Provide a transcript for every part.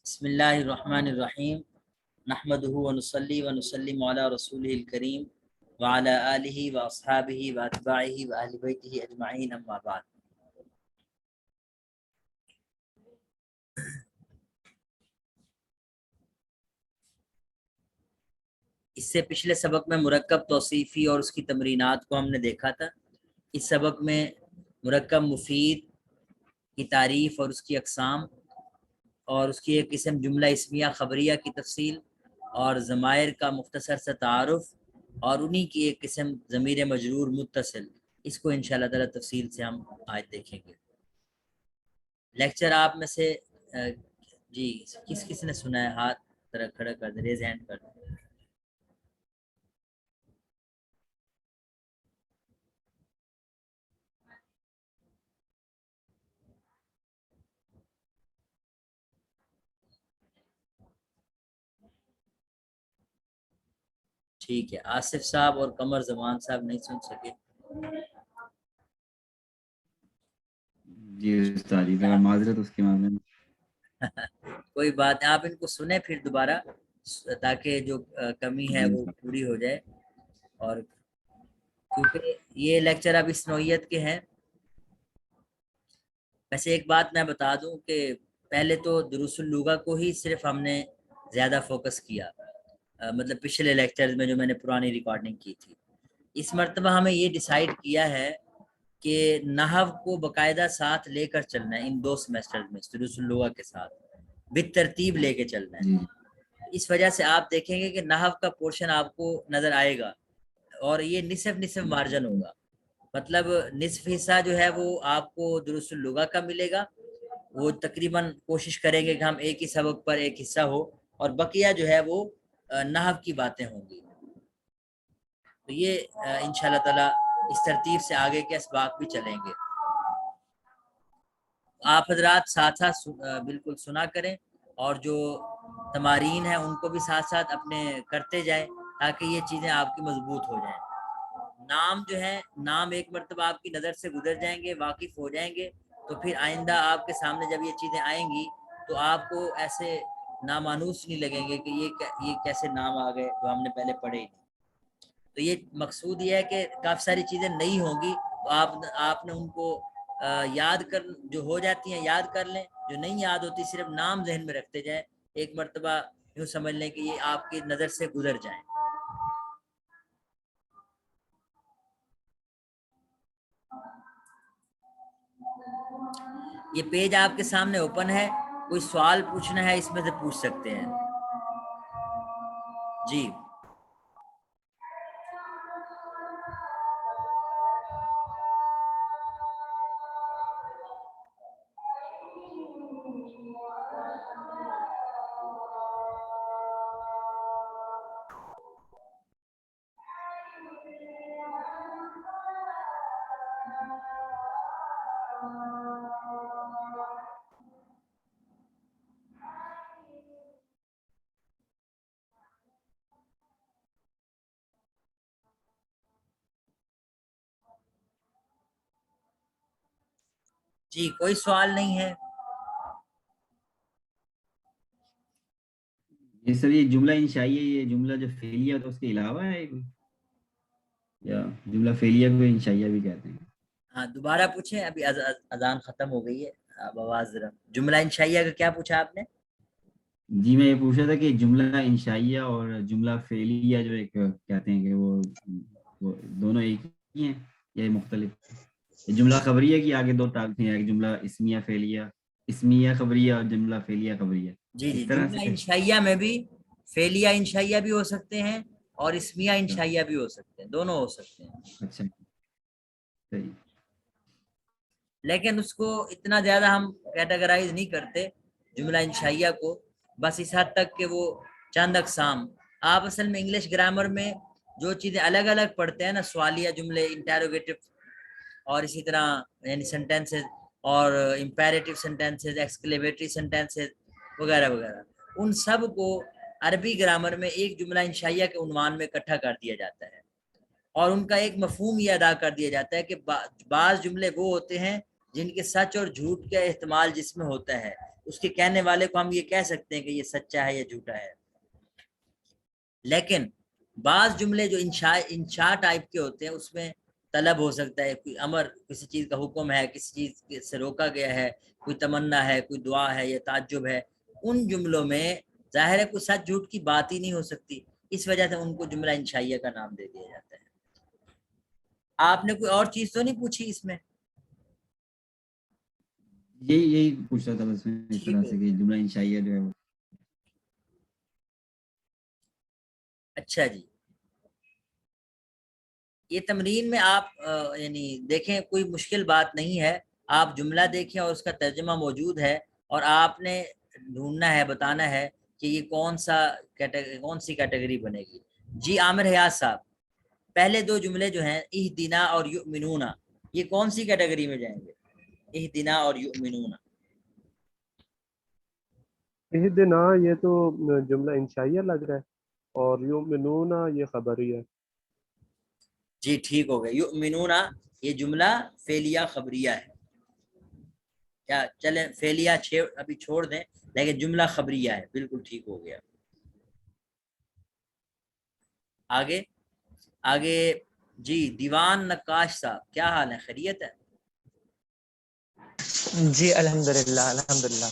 بسم اللہ الرحمن الرحیم نحمدہ ونصلی ونسلم علی رسولہ الکریم وعلی آلہ واصحابہ واتباعہ واہل بیتہ اجمعین اما بعد۔ اس سے پچھلے سبق میں مرکب توصیفی اور اس کی تمرینات کو ہم نے دیکھا تھا۔ اس سبق میں مرکب مفید کی تعریف اور اس کی اقسام اور اس کی ایک قسم جملہ اسمیہ خبریہ کی تفصیل اور ضمائر کا مختصر سا تعارف اور انہی کی ایک قسم ضمیر مجرور متصل، اس کو انشاءاللہ تعالی تفصیل سے ہم آج دیکھیں گے۔ لیکچر آپ میں سے جی کس نے سنا ہے؟ ہاتھ طرح کھڑا کر دیں، ریز ہینڈ کر دیں۔ ٹھیک ہے، آصف صاحب اور قمر زمان صاحب نہیں سن سکے۔ جی استاد جی، معذرت اس کے معاملے میں۔ کوئی بات نہیں، آپ ان کو سنیں پھر دوبارہ تاکہ جو کمی ہے وہ پوری ہو جائے، اور کیونکہ یہ لیکچر اب اس نوعیت کے ہیں۔ ویسے ایک بات میں بتا دوں کہ پہلے تو دروس اللغہ کو ہی صرف ہم نے زیادہ فوکس کیا، مطلب پچھلے لیکچرز میں جو میں نے پرانی ریکارڈنگ کی تھی۔ اس مرتبہ ہمیں یہ ڈیسائیڈ کیا ہے کہ نحو کو باقاعدہ ساتھ لے کر چلنا ہے، ان 2 سیمسٹر میں دروس اللغہ کے ساتھ بالترتیب لے کے چلنا ہے۔ اس وجہ سے آپ دیکھیں گے کہ نحو کا پورشن آپ کو نظر آئے گا، اور یہ نصف مارجن ہوگا، مطلب نصف حصہ جو ہے وہ آپ کو دروس اللغہ کا ملے گا، وہ تقریباً کوشش کریں گے کہ ہم ایک ہی سبق پر ایک حصہ ہو، اور بقیہ جو ہے وہ نحو کی باتیں ہوں گی۔ تو یہ انشاءاللہ تعالی اس ترتیب سے آگے کے اسباق بھی چلیں گے۔ آپ حضرات ساتھ ساتھ بالکل سنا کریں، اور جو تمارین ہیں ان کو بھی ساتھ ساتھ اپنے کرتے جائیں تاکہ یہ چیزیں آپ کی مضبوط ہو جائیں۔ نام جو ہے، نام ایک مرتبہ آپ کی نظر سے گزر جائیں گے، واقف ہو جائیں گے، تو پھر آئندہ آپ کے سامنے جب یہ چیزیں آئیں گی تو آپ کو ایسے نامانوس نہیں لگیں گے کہ یہ کیسے نام آ گئے جو ہم نے پہلے پڑھے ہی نہیں۔ تو یہ مقصود یہ ہے کہ کافی ساری چیزیں نئی ہوں گی تو آپ نے ان کو یاد کر، جو ہو جاتی ہیں یاد کر لیں، جو نہیں یاد ہوتی صرف نام ذہن میں رکھتے جائیں، ایک مرتبہ یوں سمجھ لیں کہ یہ آپ کی نظر سے گزر جائیں۔ یہ پیج آپ کے سامنے اوپن ہے، کوئی سوال پوچھنا ہے اس میں سے پوچھ سکتے ہیں۔ جی جی کوئی سوال نہیں ہے؟ یہ سر، یہ جملہ انشائیہ، یہ جملہ جو فعلیہ تو اس کے علاوہ ہے کوئی، یا جملہ فعلیہ کو انشائیہ بھی کہتے ہیں؟ ہاں دوبارہ پوچھیں، ابھی اذان ختم ہو گئی ہے، اب آواز ذرا۔ جملہ انشائیہ کا کیا پوچھا آپ نے؟ جی میں یہ پوچھ رہا تھا کہ جملہ انشائیہ اور جملہ فعلیہ جو ایک کہتے ہیں کہ وہ دونوں ایک ہی ہیں یا مختلف؟ جملہ خبریہ کی آگے 2 ٹاگتے ہیں، ایک جملہ اسمیہ فعلیہ، اسمیہ خبریہ، اور جملہ فعلیہ خبریہ، جی اس طرح جملہ سے؟ انشائیہ میں بھی فعلیہ انشائیہ بھی ہو سکتے ہیں اور اسمیہ انشائیہ بھی ہو سکتے ہیں، دونوں ہو سکتے ہیں، اچھا صحیح۔ لیکن اس کو اتنا زیادہ ہم کیٹاگرائز نہیں کرتے جملہ انشائیہ کو، بس اس حد تک کہ وہ چند اقسام۔ آپ اصل میں انگلش گرامر میں جو چیزیں الگ الگ پڑھتے ہیں نا، سوالیہ جملے، انٹیروگیٹو، اور اسی طرح یعنی سینٹینسز اور امپیریٹیو سینٹینسز، ایکسکلیمیٹری سینٹینسز وغیرہ وغیرہ، ان سب کو عربی گرامر میں ایک جملہ انشائیہ کے عنوان میں اکٹھا کر دیا جاتا ہے، اور ان کا ایک مفہوم یہ ادا کر دیا جاتا ہے کہ بعض جملے وہ ہوتے ہیں جن کے سچ اور جھوٹ کا احتمال جس میں ہوتا ہے اس کے کہنے والے کو ہم یہ کہہ سکتے ہیں کہ یہ سچا ہے یا جھوٹا ہے. لیکن بعض جملے جو انشاء ٹائپ کے ہوتے ہیں اس میں طلب ہو سکتا ہے, کوئی امر, کسی چیز کا حکم ہے, کسی چیز سے روکا گیا ہے, کوئی تمنا ہے, کوئی دعا ہے یا تعجب ہے. ان جملوں میں ظاہر ہے کوئی سچ جھوٹ کی بات ہی نہیں ہو سکتی, اس وجہ سے ان کو جملہ انشائیہ کا نام دے دیا جاتا ہے. آپ نے کوئی اور چیز تو نہیں پوچھی اس میں؟ یہی پوچھ رہا تھا بس میں اس ٹھیک طرح ہے. سے کہ جملہ انشائیہ جو ہے وہ. اچھا جی, یہ تمرین میں آپ یعنی دیکھیں کوئی مشکل بات نہیں ہے. آپ جملہ دیکھیں اور اس کا ترجمہ موجود ہے, اور آپ نے ڈھونڈنا ہے, بتانا ہے کہ یہ کون سی کیٹیگری بنے گی. جی عامر حیات صاحب, پہلے دو جملے جو ہیں اہدنا اور یؤمنون, یہ کون سی کیٹیگری میں جائیں گے؟ اہدنا اور یؤمنون. اہدنا یہ تو جملہ انشائیہ لگ رہا ہے, اور یؤمنون یہ خبری ہے. جی ٹھیک ہو گیا, یؤمنون یہ جملہ فعلیہ خبریہ ہے. کیا چلیں فعلیہ ابھی چھوڑ دیں, لیکن جملہ خبریہ ہے, بالکل ٹھیک ہو گیا. آگے جی دیوان نقاش صاحب, کیا حال ہے, خیریت ہے؟ جی الحمدللہ الحمدللہ.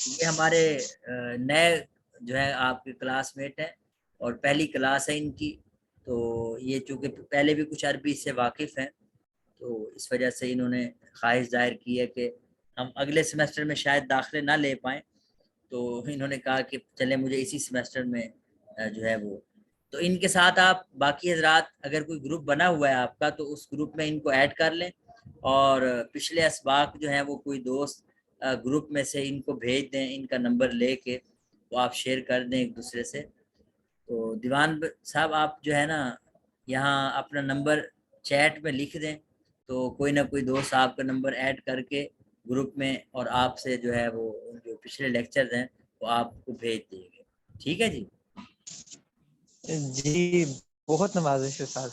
یہ ہمارے نئے جو ہے آپ کے کلاس میٹ ہیں, اور پہلی کلاس ہے ان کی, تو یہ چونکہ پہلے بھی کچھ عربی سے واقف ہیں, تو اس وجہ سے انہوں نے خواہش ظاہر کی ہے کہ ہم اگلے سیمسٹر میں شاید داخلے نہ لے پائیں, تو انہوں نے کہا کہ چلیں مجھے اسی سیمسٹر میں جو ہے وہ. تو ان کے ساتھ آپ باقی حضرات اگر کوئی گروپ بنا ہوا ہے آپ کا تو اس گروپ میں ان کو ایڈ کر لیں, اور پچھلے اسباق جو ہیں وہ کوئی دوست گروپ میں سے ان کو بھیج دیں, ان کا نمبر لے کے وہ آپ شیئر کر دیں ایک دوسرے سے. تو دیوان صاحب آپ جو ہے نا یہاں اپنا نمبر چیٹ میں لکھ دیں, تو کوئی نہ کوئی دوست آپ کا نمبر ایڈ کر کے گروپ میں, اور آپ سے جو ہے وہ جو پچھلے لیکچرز ہیں وہ آپ کو بھیج دیں گے. ٹھیک ہے جی. جی بہت نوازش ہے استاد.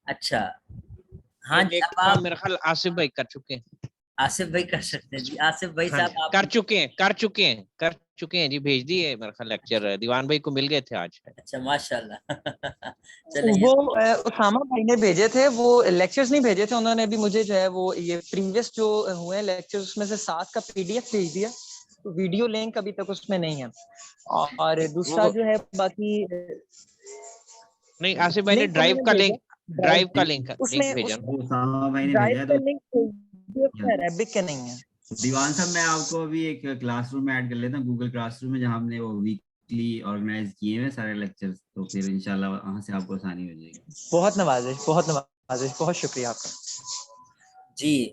اچھا ہاں جی, ایک اب کام آپ میرا خیال آصف بھائی کر چکے ہیں. آصف بھائی کر سکتے ہیں. جی آصف بھائی ہاں صاحب آپ کر چکے ہیں جی, بھیج دیے میرا خیال لیکچر دیوان بھائی کو مل گئے تھے آج. اچھا ماشاء اللہ. چلیں وہ اسامہ بھائی نے بھیجے تھے, وہ لیکچرز نہیں بھیجے تھے انہوں نے, ابھی مجھے جو ہے وہ یہ پریویس جو ہوئے ہیں لیکچرز اس میں سے 7 کا PDF بھیج دیا, تو ویڈیو لنک ابھی تک اس میں نہیں ہے. اور دوسرا جو ہے باقی نہیں آصف بھائی نے لنک ڈرائیو انہوں کا نے لنک اس میں بھیجا نا. وہ اسامہ بھائی نے ڈرائیو بھیجا کا تو لنک عربک کے نہیں ہے. دیوان صاحب میں آپ کو ابھی ایک کلاس روم میں ایڈ کر لیتا ہوں, گوگل کلاس روم میں, جہاں ہم نے وہ ویکلی آرگنائز کیے ہیں سارے لیکچرز, تو پھر انشاءاللہ وہاں سے آپ کو آسانی ہو جائے گی. بہت نوازش, بہت شکریہ آپ کا. جی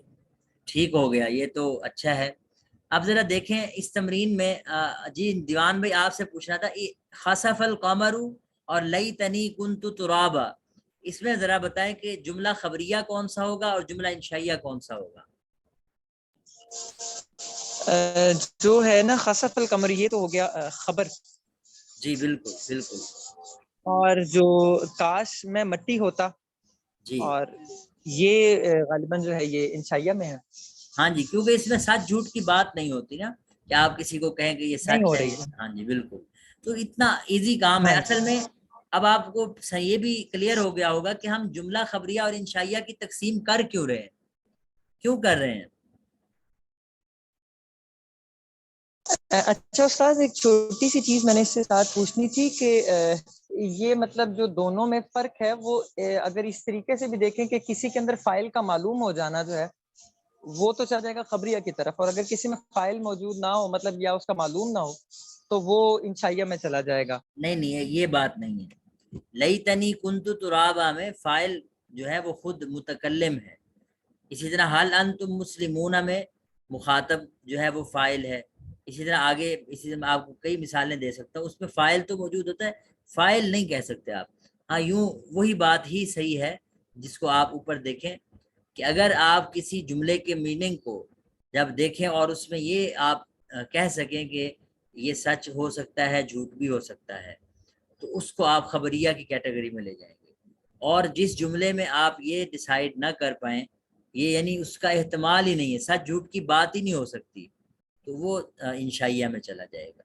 ٹھیک ہو گیا, یہ تو اچھا ہے. اب ذرا دیکھیں اس تمرین میں جی دیوان بھائی آپ سے پوچھنا تھا, خسف القمر اور لیتنی کنت ترابا, اس میں ذرا بتائیں کہ جملہ خبریہ کون سا ہوگا اور جملہ انشائیہ کون سا ہوگا؟ جو ہے نا خسف القمر, یہ تو ہو گیا خبر. جی بالکل بالکل. اور جو کاش میں مٹی ہوتا, جی اور یہ غالباً جو ہے یہ انشائیہ میں ہے. ہاں جی, کیونکہ اس میں سچ جھوٹ کی بات نہیں ہوتی نا, کہ آپ کسی کو کہیں کہ یہ نہیں سچ ہو ہے. رہی. ہاں جی بالکل. تو اتنا ایزی کام ہے ہاں اصل میں. اب آپ کو یہ بھی کلیئر ہو گیا ہوگا کہ ہم جملہ خبریہ اور انشائیہ کی تقسیم کر کیوں رہے ہیں, کیوں کر رہے ہیں. اچھا استاد, ایک چھوٹی سی چیز میں نے اس سے ساتھ پوچھنی تھی کہ یہ مطلب جو دونوں میں فرق ہے وہ اگر اس طریقے سے بھی دیکھیں کہ کسی کے اندر فائل کا معلوم ہو جانا جو ہے وہ تو چل جائے گا خبریہ کی طرف, اور اگر کسی میں فائل موجود نہ ہو مطلب یا اس کا معلوم نہ ہو تو وہ انشائیہ میں چلا جائے گا. نہیں یہ بات نہیں ہے. لیتنی کنت ترابا میں فائل جو ہے وہ خود متکلم ہے. اسی طرح حل انتم مسلمون میں مخاطب جو ہے وہ فائل ہے. اسی طرح آگے اسی طرح آپ کو کئی مثالیں دے سکتا ہوں, اس میں فائل تو موجود ہوتا ہے, فائل نہیں کہہ سکتے آپ. ہاں یوں وہی بات ہی صحیح ہے جس کو آپ اوپر دیکھیں, کہ اگر آپ کسی جملے کے میننگ کو جب دیکھیں اور اس میں یہ آپ کہہ سکیں کہ یہ سچ ہو سکتا ہے, جھوٹ بھی ہو سکتا ہے, تو اس کو آپ خبریہ کی کیٹیگری میں لے جائیں گے. اور جس جملے میں آپ یہ ڈیسائیڈ نہ کر پائیں یہ یعنی اس کا احتمال ہی نہیں ہے, سچ جھوٹ کی بات ہی نہیں ہو سکتی, تو وہ انشائیہ میں چلا جائے گا.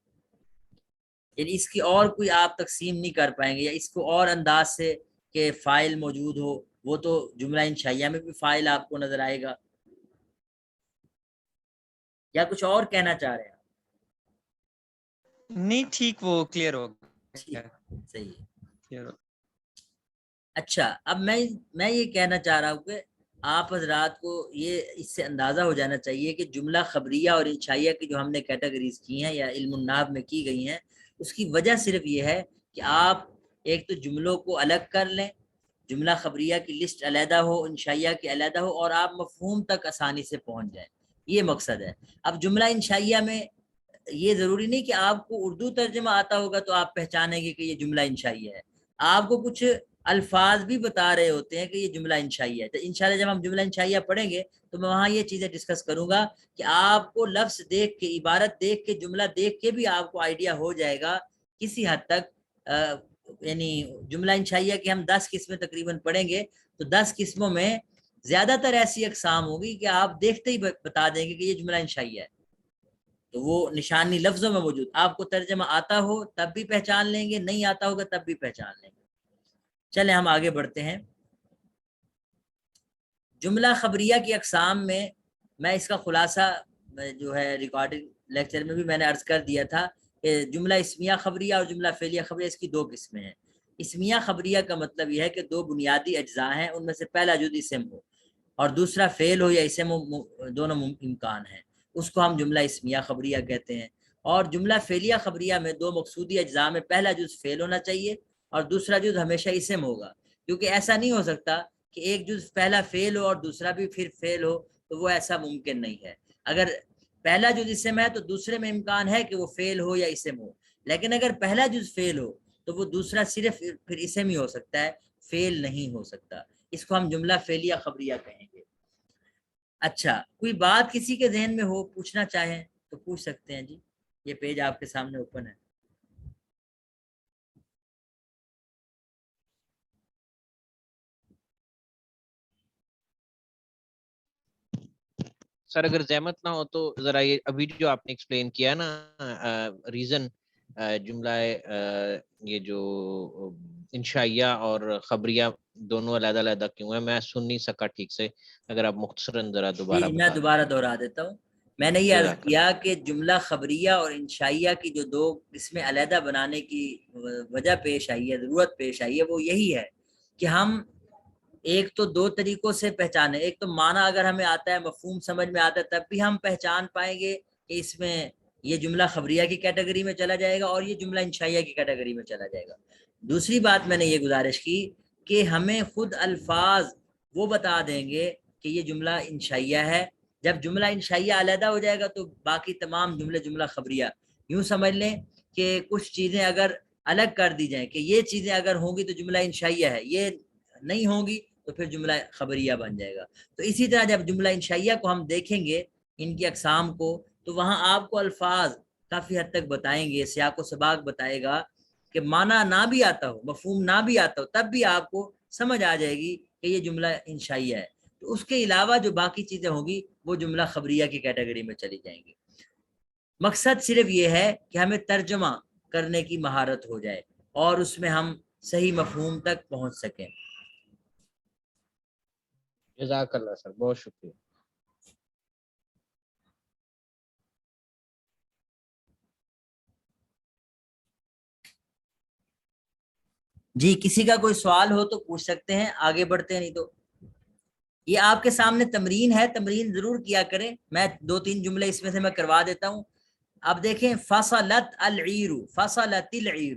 یعنی اس کی اور کوئی آپ تقسیم نہیں کر پائیں گے, یا اس کو اور انداز سے کہ فائل موجود ہو, وہ تو جملہ انشائیہ میں بھی فائل آپ کو نظر آئے گا. یا کچھ اور کہنا چاہ رہے ہیں؟ نہیں ٹھیک, وہ کلیئر ہو ٹھیک, صحیح ہے. گیا. اچھا, اب میں یہ کہنا چاہ رہا ہوں کہ آپ حضرات کو یہ اس سے اندازہ ہو جانا چاہیے کہ جملہ خبریہ اور انشائیہ کی جو ہم نے کیٹیگریز کی ہیں یا علم النحو میں کی گئی ہیں, اس کی وجہ صرف یہ ہے کہ آپ ایک تو جملوں کو الگ کر لیں, جملہ خبریہ کی لسٹ علیحدہ ہو, انشائیہ کی علیحدہ ہو, اور آپ مفہوم تک آسانی سے پہنچ جائیں. یہ مقصد ہے. اب جملہ انشائیہ میں یہ ضروری نہیں کہ آپ کو اردو ترجمہ آتا ہوگا تو آپ پہچانیں گے کہ یہ جملہ انشائیہ ہے. آپ کو کچھ الفاظ بھی بتا رہے ہوتے ہیں کہ یہ جملہ انشائیہ ہے. تو انشاءاللہ جب ہم جملہ انشائیہ پڑھیں گے تو میں وہاں یہ چیزیں ڈسکس کروں گا کہ آپ کو لفظ دیکھ کے, عبارت دیکھ کے, جملہ دیکھ کے بھی آپ کو آئیڈیا ہو جائے گا کسی حد تک. یعنی جملہ انشائیہ کی ہم 10 قسمیں تقریباً پڑھیں گے, تو 10 قسموں میں زیادہ تر ایسی اقسام ہوگی کہ آپ دیکھتے ہی بتا دیں گے کہ یہ جملہ انشائیہ ہے. تو وہ نشانی لفظوں میں موجود, آپ کو ترجمہ آتا ہو تب بھی پہچان لیں گے, نہیں آتا ہوگا تب بھی پہچان لیں گے. چلیں ہم آگے بڑھتے ہیں. جملہ خبریہ کی اقسام میں اس کا خلاصہ جو ہے ریکارڈنگ لیکچر میں بھی میں نے عرض کر دیا تھا کہ جملہ اسمیہ خبریہ اور جملہ فعلیہ خبریہ, اس کی 2 قسمیں ہیں. اسمیہ خبریہ کا مطلب یہ ہے کہ 2 بنیادی اجزاء ہیں, ان میں سے پہلا جز اسم ہو اور دوسرا فعل ہو یا اسم ہو, دونوں امکان ہیں, اس کو ہم جملہ اسمیہ خبریہ کہتے ہیں. اور جملہ فعلیہ خبریہ میں 2 مقصودی اجزاء میں پہلا جز فعل ہونا چاہیے اور دوسرا جز ہمیشہ اسم ہوگا, کیونکہ ایسا نہیں ہو سکتا کہ ایک جز پہلا فعل ہو اور دوسرا بھی پھر فعل ہو, تو وہ ایسا ممکن نہیں ہے. اگر پہلا جز اسم ہے تو دوسرے میں امکان ہے کہ وہ فعل ہو یا اسم ہو, لیکن اگر پہلا جز فعل ہو تو وہ دوسرا صرف پھر اسم ہی ہو سکتا ہے, فعل نہیں ہو سکتا. اس کو ہم جملہ فعلیہ خبریہ کہیں گے. اچھا, کوئی بات کسی کے ذہن میں ہو, پوچھنا چاہیں تو پوچھ سکتے ہیں. جی, یہ پیج آپ کے سامنے اوپن ہے. سر اگر زحمت نہ ہو تو ذرا یہ ابھی جو آپ نے ایکسپلین کیا نا ریزن جملہ یہ جو انشائیہ اور خبریہ دونوں علیحدہ علیحدہ کیوں ہے, میں سن نہیں سکا ٹھیک سے, اگر آپ مختصراً ذرا دوبارہ میں بتا دوبارہ دہرا دیتا ہوں. میں نے یہ عرض جزاک کیا کہ جملہ خبریہ اور انشائیہ کی جو 2 قسمیں علیحدہ بنانے کی وجہ پیش آئی ہے, ضرورت پیش آئی ہے, وہ یہی ہے کہ ہم ایک تو 2 طریقوں سے پہچانے. ایک تو معنی اگر ہمیں آتا ہے, مفہوم سمجھ میں آتا ہے, تب بھی ہم پہچان پائیں گے کہ اس میں یہ جملہ خبریہ کی کیٹیگری میں چلا جائے گا اور یہ جملہ انشائیہ کی کیٹیگری میں چلا جائے گا. دوسری بات میں نے یہ گزارش کی کہ ہمیں خود الفاظ وہ بتا دیں گے کہ یہ جملہ انشائیہ ہے. جب جملہ انشائیہ علیحدہ ہو جائے گا تو باقی تمام جملے جملہ خبریہ. یوں سمجھ لیں کہ کچھ چیزیں اگر الگ کر دی جائیں کہ یہ چیزیں اگر ہوں گی تو جملہ انشائیہ ہے, یہ نہیں ہوں گی تو پھر جملہ خبریہ بن جائے گا. تو اسی طرح جب جملہ انشائیہ کو ہم دیکھیں گے, ان کی اقسام کو, تو وہاں آپ کو الفاظ کافی حد تک بتائیں گے, سیاق و سباق بتائے گا کہ معنی نہ بھی آتا ہو, مفہوم نہ بھی آتا ہو, تب بھی آپ کو سمجھ آ جائے گی کہ یہ جملہ انشائیہ ہے. تو اس کے علاوہ جو باقی چیزیں ہوں گی وہ جملہ خبریہ کی کیٹیگری میں چلی جائیں گی. مقصد صرف یہ ہے کہ ہمیں ترجمہ کرنے کی مہارت ہو جائے اور اس میں ہم صحیح مفہوم تک پہنچ سکیں. جزاک اللہ سر, بہت شکریہ. جی, کسی کا کوئی سوال ہو تو پوچھ سکتے ہیں, آگے بڑھتے ہیں. نہیں تو یہ آپ کے سامنے تمرین ہے, تمرین ضرور کیا کریں. میں 2-3 جملے اس میں سے میں کروا دیتا ہوں. اب دیکھیں, فصلت العیر, فصلت العیر,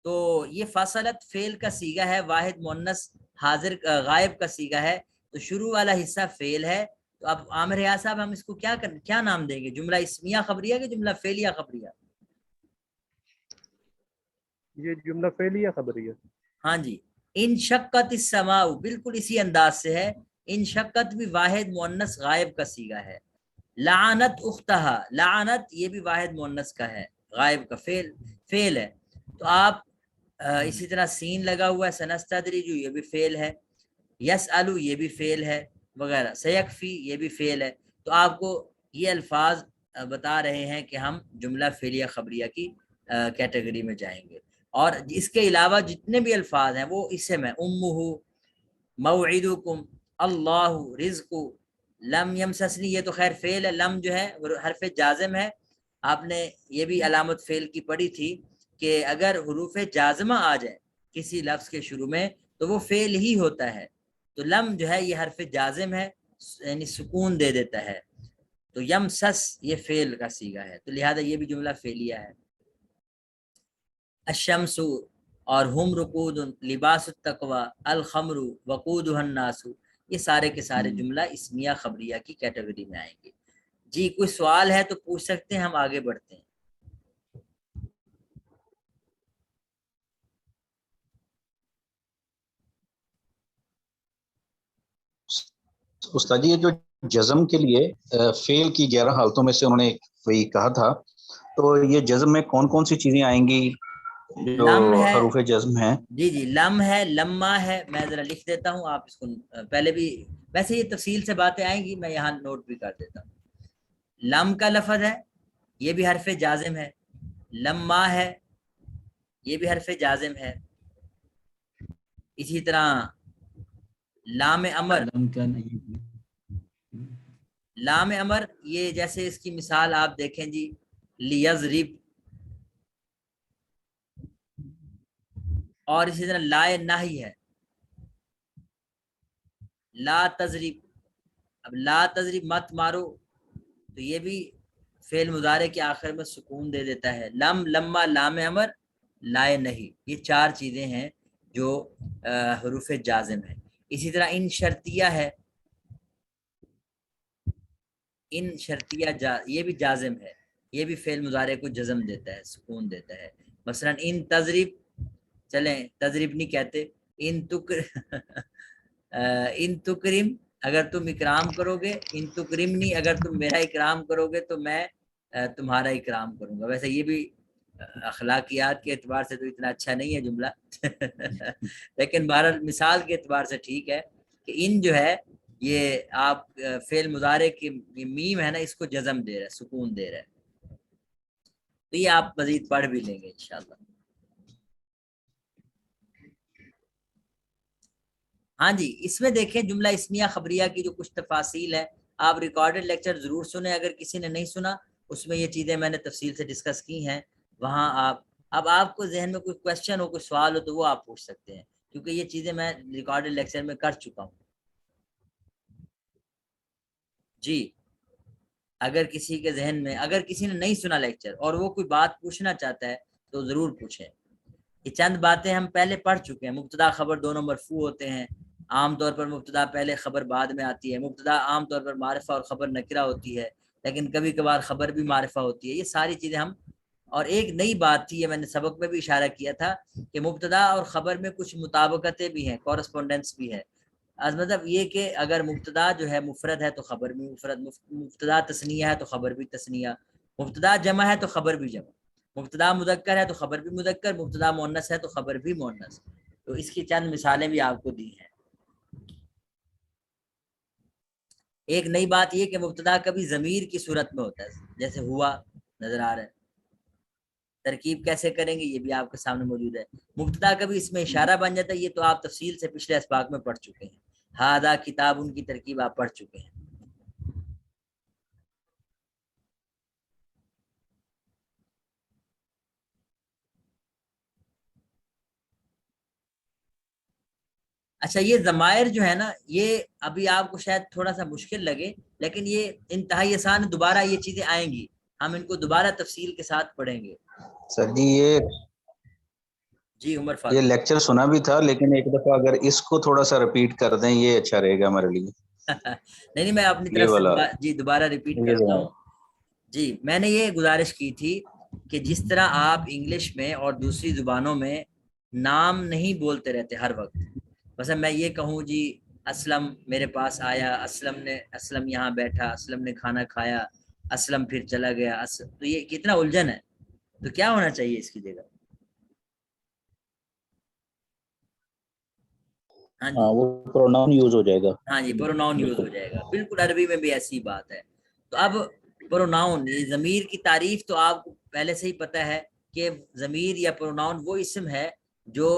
تو یہ فصلت فعل کا صیغہ ہے, واحد مؤنث حاضر غائب کا صیغہ ہے, تو شروع والا حصہ فعل ہے. تو اب عامر ریاض صاحب ہم اس کو کیا نام دیں گے, جملہ اسمیہ خبریہ کہ جملہ فعلیہ خبریہ؟ یہ جملہ فعلیہ خبریہ. ہاں جی, ان شقت السماء بالکل اسی انداز سے ہے. ان شقت بھی واحد مؤنث غائب کا صیغہ ہے. لعنت اختہا, لعنت یہ بھی واحد مؤنث کا ہے, غائب کا فعل ہے. تو آپ اسی طرح سین لگا ہوا ہے, سنستدرج, یہ بھی فعل ہے. یسألو یہ بھی فعل ہے وغیرہ، سیکفی یہ بھی فعل ہے. تو آپ کو یہ الفاظ بتا رہے ہیں کہ ہم جملہ فعلیہ خبریہ کی کیٹیگری میں جائیں گے. اور اس کے علاوہ جتنے بھی الفاظ ہیں وہ اسم ہے. امہ، موعدکم، اللہ، رزق، لم یمسسنی یہ تو خیر فعل ہے. لم جو ہے حرف جازم ہے. آپ نے یہ بھی علامت فعل کی پڑھی تھی کہ اگر حروف جازمہ آ جائے کسی لفظ کے شروع میں تو وہ فعل ہی ہوتا ہے. تو لم جو ہے یہ حرف جازم ہے، یعنی سکون دے دیتا ہے. تو یمسس یہ فعل کا صیغہ ہے، تو لہذا یہ بھی جملہ فعلیہ ہے. الشمس اور ہم رقود، لباس التقوی، الخمر وقودها الناس، یہ سارے کے سارے جملہ اسمیہ خبریہ کی کیٹیگری میں آئیں گے. جی کوئی سوال ہے تو پوچھ سکتے ہیں، ہم آگے بڑھتے ہیں. استاد جی یہ جو جزم کے لیے فعل کی 11 حالتوں میں سے انہوں نے وہی کہا تھا، تو یہ جزم میں کون کون سی چیزیں آئیں گی جو لم ہے، حروف جزم ہیں؟ جی لم ہے، لما ہے. میں ذرا لکھ دیتا ہوں، آپ اس کو پہلے بھی ویسے یہ تفصیل سے باتیں آئیں گی، میں یہاں نوٹ بھی کر دیتا ہوں. لم کا لفظ ہے، یہ بھی حرف جازم ہے. لما ہے، یہ بھی حرف جازم ہے. اسی طرح لام امر، لام امر یہ جیسے اس کی مثال آپ دیکھیں جی، لیضرب. اور اسی طرح لا نہی ہے، لا تضرب. اب لا تضرب مت مارو، تو یہ بھی فعل مضارع کے آخر میں سکون دے دیتا ہے. لم، لما، لام امر، لا نہی، یہ 4 چیزیں ہیں جو حروف جازم ہیں. اسی طرح ان شرطیہ ہے، ان شرطیہ یہ بھی جازم ہے، یہ بھی فعل مضارع کو جزم دیتا ہے، سکون دیتا ہے. مثلا ان تضرب، چلیں تضرب نہیں کہتے، ان تکرم اگر تم اکرام کرو گے، ان تکرمنی اگر تم میرا اکرام کرو گے تو میں تمہارا اکرام کروں گا. ویسے یہ بھی اخلاقیات کے اعتبار سے تو اتنا اچھا نہیں ہے جملہ لیکن بہرحال مثال کے اعتبار سے ٹھیک ہے کہ ان جو ہے یہ آپ فعل مضارع کی میم ہے نا، اس کو جزم دے رہا ہے، سکون دے رہا ہے. تو یہ آپ مزید پڑھ بھی لیں گے انشاءاللہ. ہاں جی، اس میں دیکھیں جملہ اسمیہ خبریہ کی جو کچھ تفاصیل ہے، آپ ریکارڈڈ لیکچر ضرور سنیں. اگر کسی نے نہیں سنا، اس میں یہ چیزیں میں نے تفصیل سے ڈسکس کی ہیں. وہاں آپ کو ذہن میں کوئی کویسچن ہو، کوئی سوال ہو تو وہ آپ پوچھ سکتے ہیں، کیونکہ یہ چیزیں میں ریکارڈڈ لیکچر میں کر چکا ہوں. جی اگر کسی کے ذہن میں، اگر کسی نے نہیں سنا لیکچر اور وہ کوئی بات پوچھنا چاہتا ہے تو ضرور پوچھیں. یہ چند باتیں ہم پہلے پڑھ چکے ہیں. مبتدا خبر دونوں مرفوع ہوتے ہیں. عام طور پر مبتدا پہلے خبر بعد میں آتی ہے. مبتدا عام طور پر معرفہ اور خبر نکرہ ہوتی ہے، لیکن کبھی کبھار خبر بھی معرفہ ہوتی ہے. یہ ساری چیزیں ہم، اور ایک نئی بات تھی، یہ میں نے سبق میں بھی اشارہ کیا تھا کہ مبتدا اور خبر میں کچھ مطابقتیں بھی ہیں، کورسپونڈنس بھی ہے. مطلب یہ کہ اگر مبتدا جو ہے مفرد ہے تو خبر بھی مفرد، مبتدا تثنیہ ہے تو خبر بھی تثنیہ، مبتدا جمع ہے تو خبر بھی جمع، مبتدا مذکر ہے تو خبر بھی مذکر، مبتدا مؤنث ہے تو خبر بھی مؤنث. تو اس کی چند مثالیں بھی آپ کو دی ہیں. ایک نئی بات یہ کہ مبتدا کبھی ضمیر کی صورت میں ہوتا ہے، جیسے ہوا نظر آ رہا ہے. ترکیب کیسے کریں گے یہ بھی آپ کے سامنے موجود ہے. مبتدا کبھی اس میں اشارہ بن جاتا ہے، یہ تو آپ تفصیل سے پچھلے اسباق میں پڑھ چکے ہیں. ہاذا کتاب، ان کی ترکیب آپ پڑھ چکے ہیں. اچھا یہ ضمائر جو ہے نا، یہ ابھی آپ کو شاید تھوڑا سا مشکل لگے، لیکن یہ انتہائی آسان، دوبارہ یہ چیزیں آئیں گی، ہم ان کو دوبارہ تفصیل کے ساتھ پڑھیں گے. سر جی جی عمر یہ فاروق لیکچر سنا بھی تھا، لیکن ایک دفعہ اگر اس کو تھوڑا سا ریپیٹ کر دیں یہ اچھا رہے گا ہمارے لیے. نہیں میں اپنی یہ طرف والا سے جی دوبارہ ریپیٹ یہ کرتا ذرا ہوں. جی میں نے یہ گزارش کی تھی کہ جس طرح آپ انگلش میں اور دوسری زبانوں میں نام نہیں بولتے رہتے ہر وقت. مثلا میں یہ کہوں جی اسلم میرے پاس آیا، اسلم یہاں بیٹھا، اسلم نے کھانا کھایا، اسلم پھر چلا گیا. تو یہ کتنا الجھن ہے. تو کیا ہونا چاہیے اس کی جگہ؟ हाँ हाँ जी, वो प्रोनाउन यूज हो जाएगा। हाँ जी, प्रोनाउन यूज हो जाएगा, बिल्कुल अरबी में भी ऐसी बात है। तो अब प्रोनाउन, ये ज़मीर की तारीफ तो आपको पहले से ही पता है कि ज़मीर या प्रोनाउन वो इसम है जो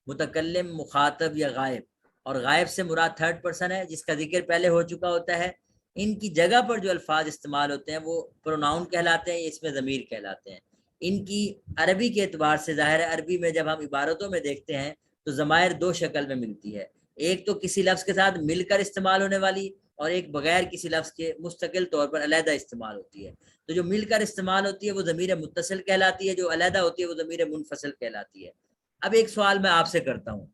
मुतकल्लिम, मुखातब या गायब, और गायब से मुराद थर्ड पर्सन है जिसका जिक्र पहले हो चुका होता है। इनकी जगह पर जो अल्फाज इस्तेमाल होते हैं वो प्रोनाउन कहलाते हैं, इसमें ज़मीर कहलाते हैं। इनकी अरबी के एतबार से ज़ाहिर है, अरबी में जब हम इबारतों में देखते हैं तो ज़मायर दो शक्ल में मिलती है, एक तो किसी लफ्ज़ के साथ मिलकर इस्तेमाल होने वाली, और एक बगैर किसी लफ्ज़ के मुस्तकिल तौर पर अलहदा इस्तेमाल होती है। तो जो मिलकर इस्तेमाल होती है वो ज़मीर मुत्तसिल कहलाती है, जो अलहदा होती है वो ज़मीर मुनफसिल कहलाती है। अब एक सवाल मैं आपसे करता हूँ,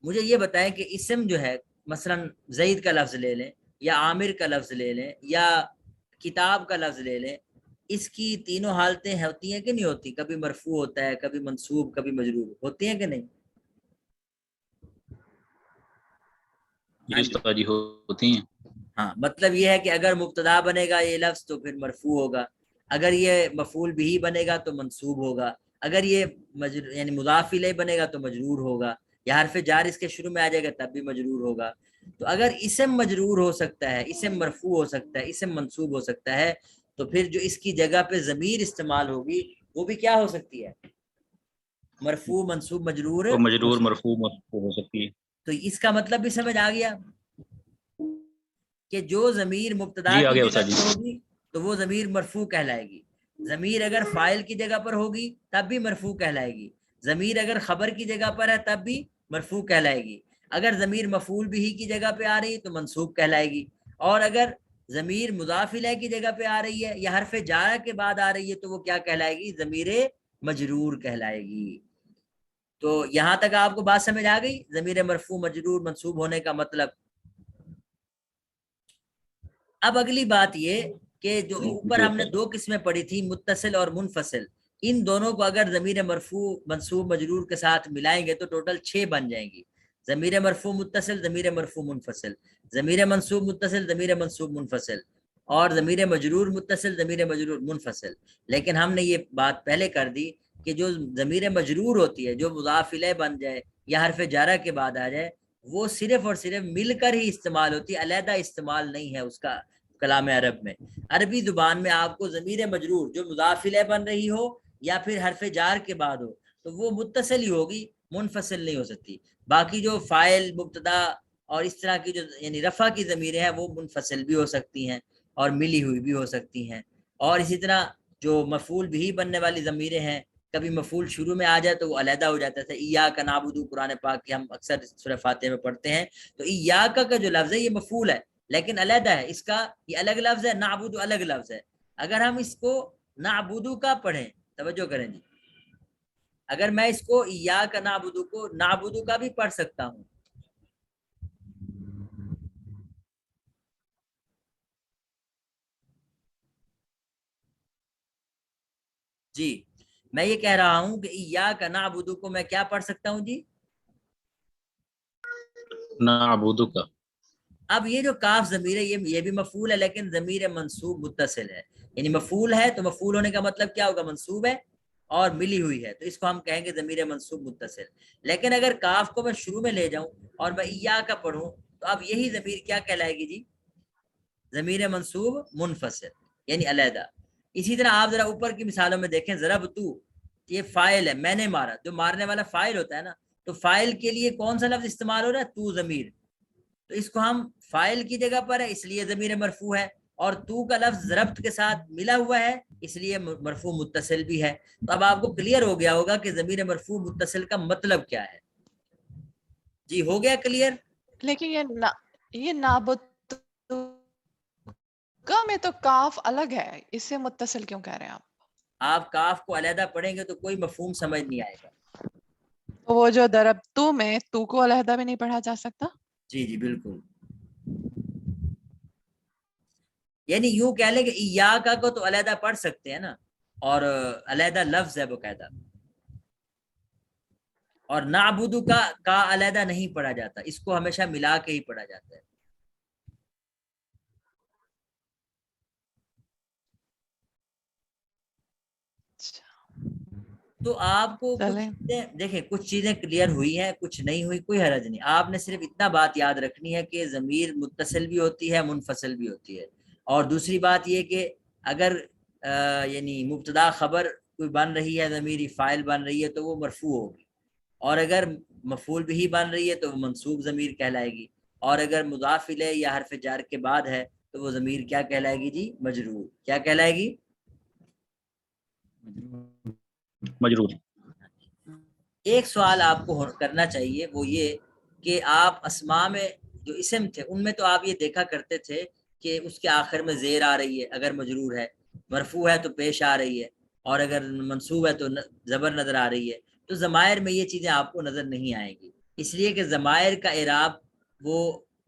मुझे ये बताएं कि इसम जो है, मसलन ज़ईद का लफ्ज़ ले लें, या आमिर का लफ्ज़ ले लें, या किताब का लफ्ज़ ले लें, इसकी तीनों हालतें होती हैं कि नहीं होती? कभी मरफू होता है, कभी मंसूब, कभी मजरूर, होती हैं कि नहीं? हाँ जी जी, उस्ताद जी होती हैं। हाँ, मतलब ये है कि अगर मुब्तदा बनेगा ये लफ्ज़ तो फिर मरफू होगा, अगर ये मफूल बिही बनेगा तो मंसूब होगा, अगर ये यानी मुज़ाफ इलैह बनेगा तो मजरूर होगा, या हरफ जार इसके शुरू में आ जाएगा तब भी मजरूर होगा। तो अगर इसम मजरूर हो सकता है, इसम मरफू हो सकता है, इसम मंसूब हो सकता है, तो फिर जो इसकी जगह पे ज़मीर इस्तेमाल होगी वो भी क्या हो सकती है? मरफू, मंसूब, मजरूर वो हो मजरूर सकती है। मरफू मरफू हो सकती है। तो इसका मतलब भी समझ आ गया कि जो ज़मीर मुब्तदा जी आ की गया जगह उस्ताद पर जी। होगी तो वो ज़मीर मरफू कहलाएगी। ज़मीर अगर फ़ाइल की जगह पर होगी तब भी मरफू कहलाएगी। ज़मीर अगर खबर की जगह पर है तब भी मरफू कहलाएगी। अगर ज़मीर मफूल बिही की जगह पे आ रही है तो मंसूब कहलाएगी। और अगर ज़मीर मुज़ाफ इलैह की जगह पे आ रही है या हरफ जारा के बाद आ रही है तो वो क्या कहलाएगी? ज़मीर मजरूर कहलाएगी। तो यहाँ तक आपको बात समझ आ गई, ज़मीर मरफू मजरूर मंसूब होने का मतलब। अब अगली बात ये कि जो ऊपर जी हमने उस्ताद। दो किस्में पढ़ी थी, मुत्तसिल और मुनफसिल, इन दोनों को अगर ज़मीर मरफू मंसूब मजरूर के साथ मिलाएंगे तो टोटल 6 बन जाएंगी। ज़मीर मरफू मुत्तसिल, ज़मीर मरफू मुनफसिल, ज़मीर मंसूब मुत्तसिल, ज़मीर मंसूब मुनफसिल, और ज़मीर मजरूर मुत्तसिल, ज़मीर मजरूर मुनफसिल। लेकिन हमने ये बात पहले कर दी कि जो ज़मीर मजरूर होती है, जो मुज़ाफ इलैह बन जाए या हरफ जारा के बाद आ जाए, वो सिर्फ और सिर्फ मिलकर ही इस्तेमाल होती है, अलहदा इस्तेमाल नहीं है उसका कलाम अरब में। अरबी जुबान में आपको ज़मीर मजरूर जो मुज़ाफ इलैह बन रही हो या फिर हरफ जार के बाद हो तो वो मुत्तसिल ही होगी, मुनफसिल नहीं हो सकती। बाकी जो फ़ाइल, मुब्तदा और इस तरह की जो यानी रफ़ा की ज़मीरें हैं वो मुनफसिल भी हो सकती हैं और मिली हुई भी हो सकती हैं। और इसी तरह जो मफूल भी बनने वाली ज़मीरें हैं, कभी मफूल शुरू में आ जाए तो वो अलहदा हो जाता है। इय्याका नअबुदु कुरान पाक की हम अक्सर सूरह फातिहा में पढ़ते हैं, तो इय्याका का जो लफ्ज़ है ये मफूल है लेकिन अलहदा है, इसका ये अलग लफ्ज़ है, नअबुदु अलग लफ्ज़ है। अगर हम इसको नअबुदु का पढ़ें, तवज्जो करें जी, अगर मैं इसको इय्याका नअबुदु को नअबुदु का भी पढ़ सकता हूँ। जी, मैं ये कह रहा हूँ कि इय्याका नअबुदु को मैं क्या पढ़ सकता हूँ जी? ना अबूदू का। अब ये जो काफ ज़मीर है ये भी मफूल है लेकिन ज़मीर मंसूब मुत्तसिल है, यानी मफूल है तो मफूल होने का मतलब क्या होगा? मंसूब है और मिली हुई है, तो इसको हम कहेंगे ज़मीर मंसूब मुत्तसिल। लेकिन अगर काफ को मैं शुरू में ले जाऊं और मैं इया का पढ़ूं तो अब यही ज़मीर क्या कहलाएगी जी? ज़मीर मंसूब मुनफसिल, यानी अलहदा। इसी तरह आप जरा ऊपर की मिसालों में देखें, ज़रब तू, ये फाइल है, मैंने मारा, जो मारने वाला फाइल होता है ना, तो फाइल के लिए कौन सा लफ्ज इस्तेमाल हो रहा है? तू ज़मीर, तो इसको हम फाइल की जगह पर है इसलिए ज़मीर मरफू है, और तू का लफ्ज ज़रब्त के साथ मिला हुआ है इसलिए मरफू मुत्तसिल भी है। तो अब आपको क्लियर हो गया होगा कि ज़मीर मरफू मुत्तसिल का मतलब क्या है। जी हो गया क्लियर? लेकिन ये नाबुदगा में तो काफ अलग है, इससे मुत्तसिल क्यों कह रहे हैं आप? आप काफ को अलहदा पढ़ेंगे तो कोई मफहूम समझ नहीं आएगा। तो वो जो दरब्तु में तू को अलहदा में नहीं पढ़ा जा सकता? जी जी बिल्कुल, यानी यूं कह ले कि इय्याका को तो अलहदा पढ़ सकते हैं ना, और अलहदा लफ्ज है बकायदा, और नाबुदु का अलहदा नहीं पढ़ा जाता, इसको हमेशा मिला के ही पढ़ा जाता है। अच्छा। تو آپ کو کچھ چلیں چیزیں دیکھیں، کچھ چیزیں کلیئر ہوئی ہیں، کچھ نہیں ہوئی، کوئی حرج نہیں. آپ نے صرف اتنا بات یاد رکھنی ہے کہ ضمیر متصل بھی ہوتی ہے، منفصل بھی ہوتی ہے. اور دوسری بات یہ کہ اگر یعنی مبتدا خبر کوئی بن رہی ہے، ضمیری فاعل بن رہی ہے، تو وہ مرفوع ہوگی. اور اگر مفعول بھی بن رہی ہے تو وہ منصوب ضمیر کہلائے گی. اور اگر مضاف الیہ یا حرف جر کے بعد ہے تو وہ ضمیر کیا کہلائے گی جی؟ مجرور. کیا کہلائے گی؟ مجرور. ایک سوال آپ کو کرنا چاہیے، وہ یہ کہ آپ اسماء میں جو اسم تھے ان میں تو آپ یہ دیکھا کرتے تھے کہ اس کے آخر میں زیر آ رہی ہے اگر مجرور ہے، مرفوع ہے تو پیش آ رہی ہے، اور اگر منصوب ہے تو زبر نظر آ رہی ہے. تو ضمائر میں یہ چیزیں آپ کو نظر نہیں آئیں گی، اس لیے کہ ضمائر کا اعراب وہ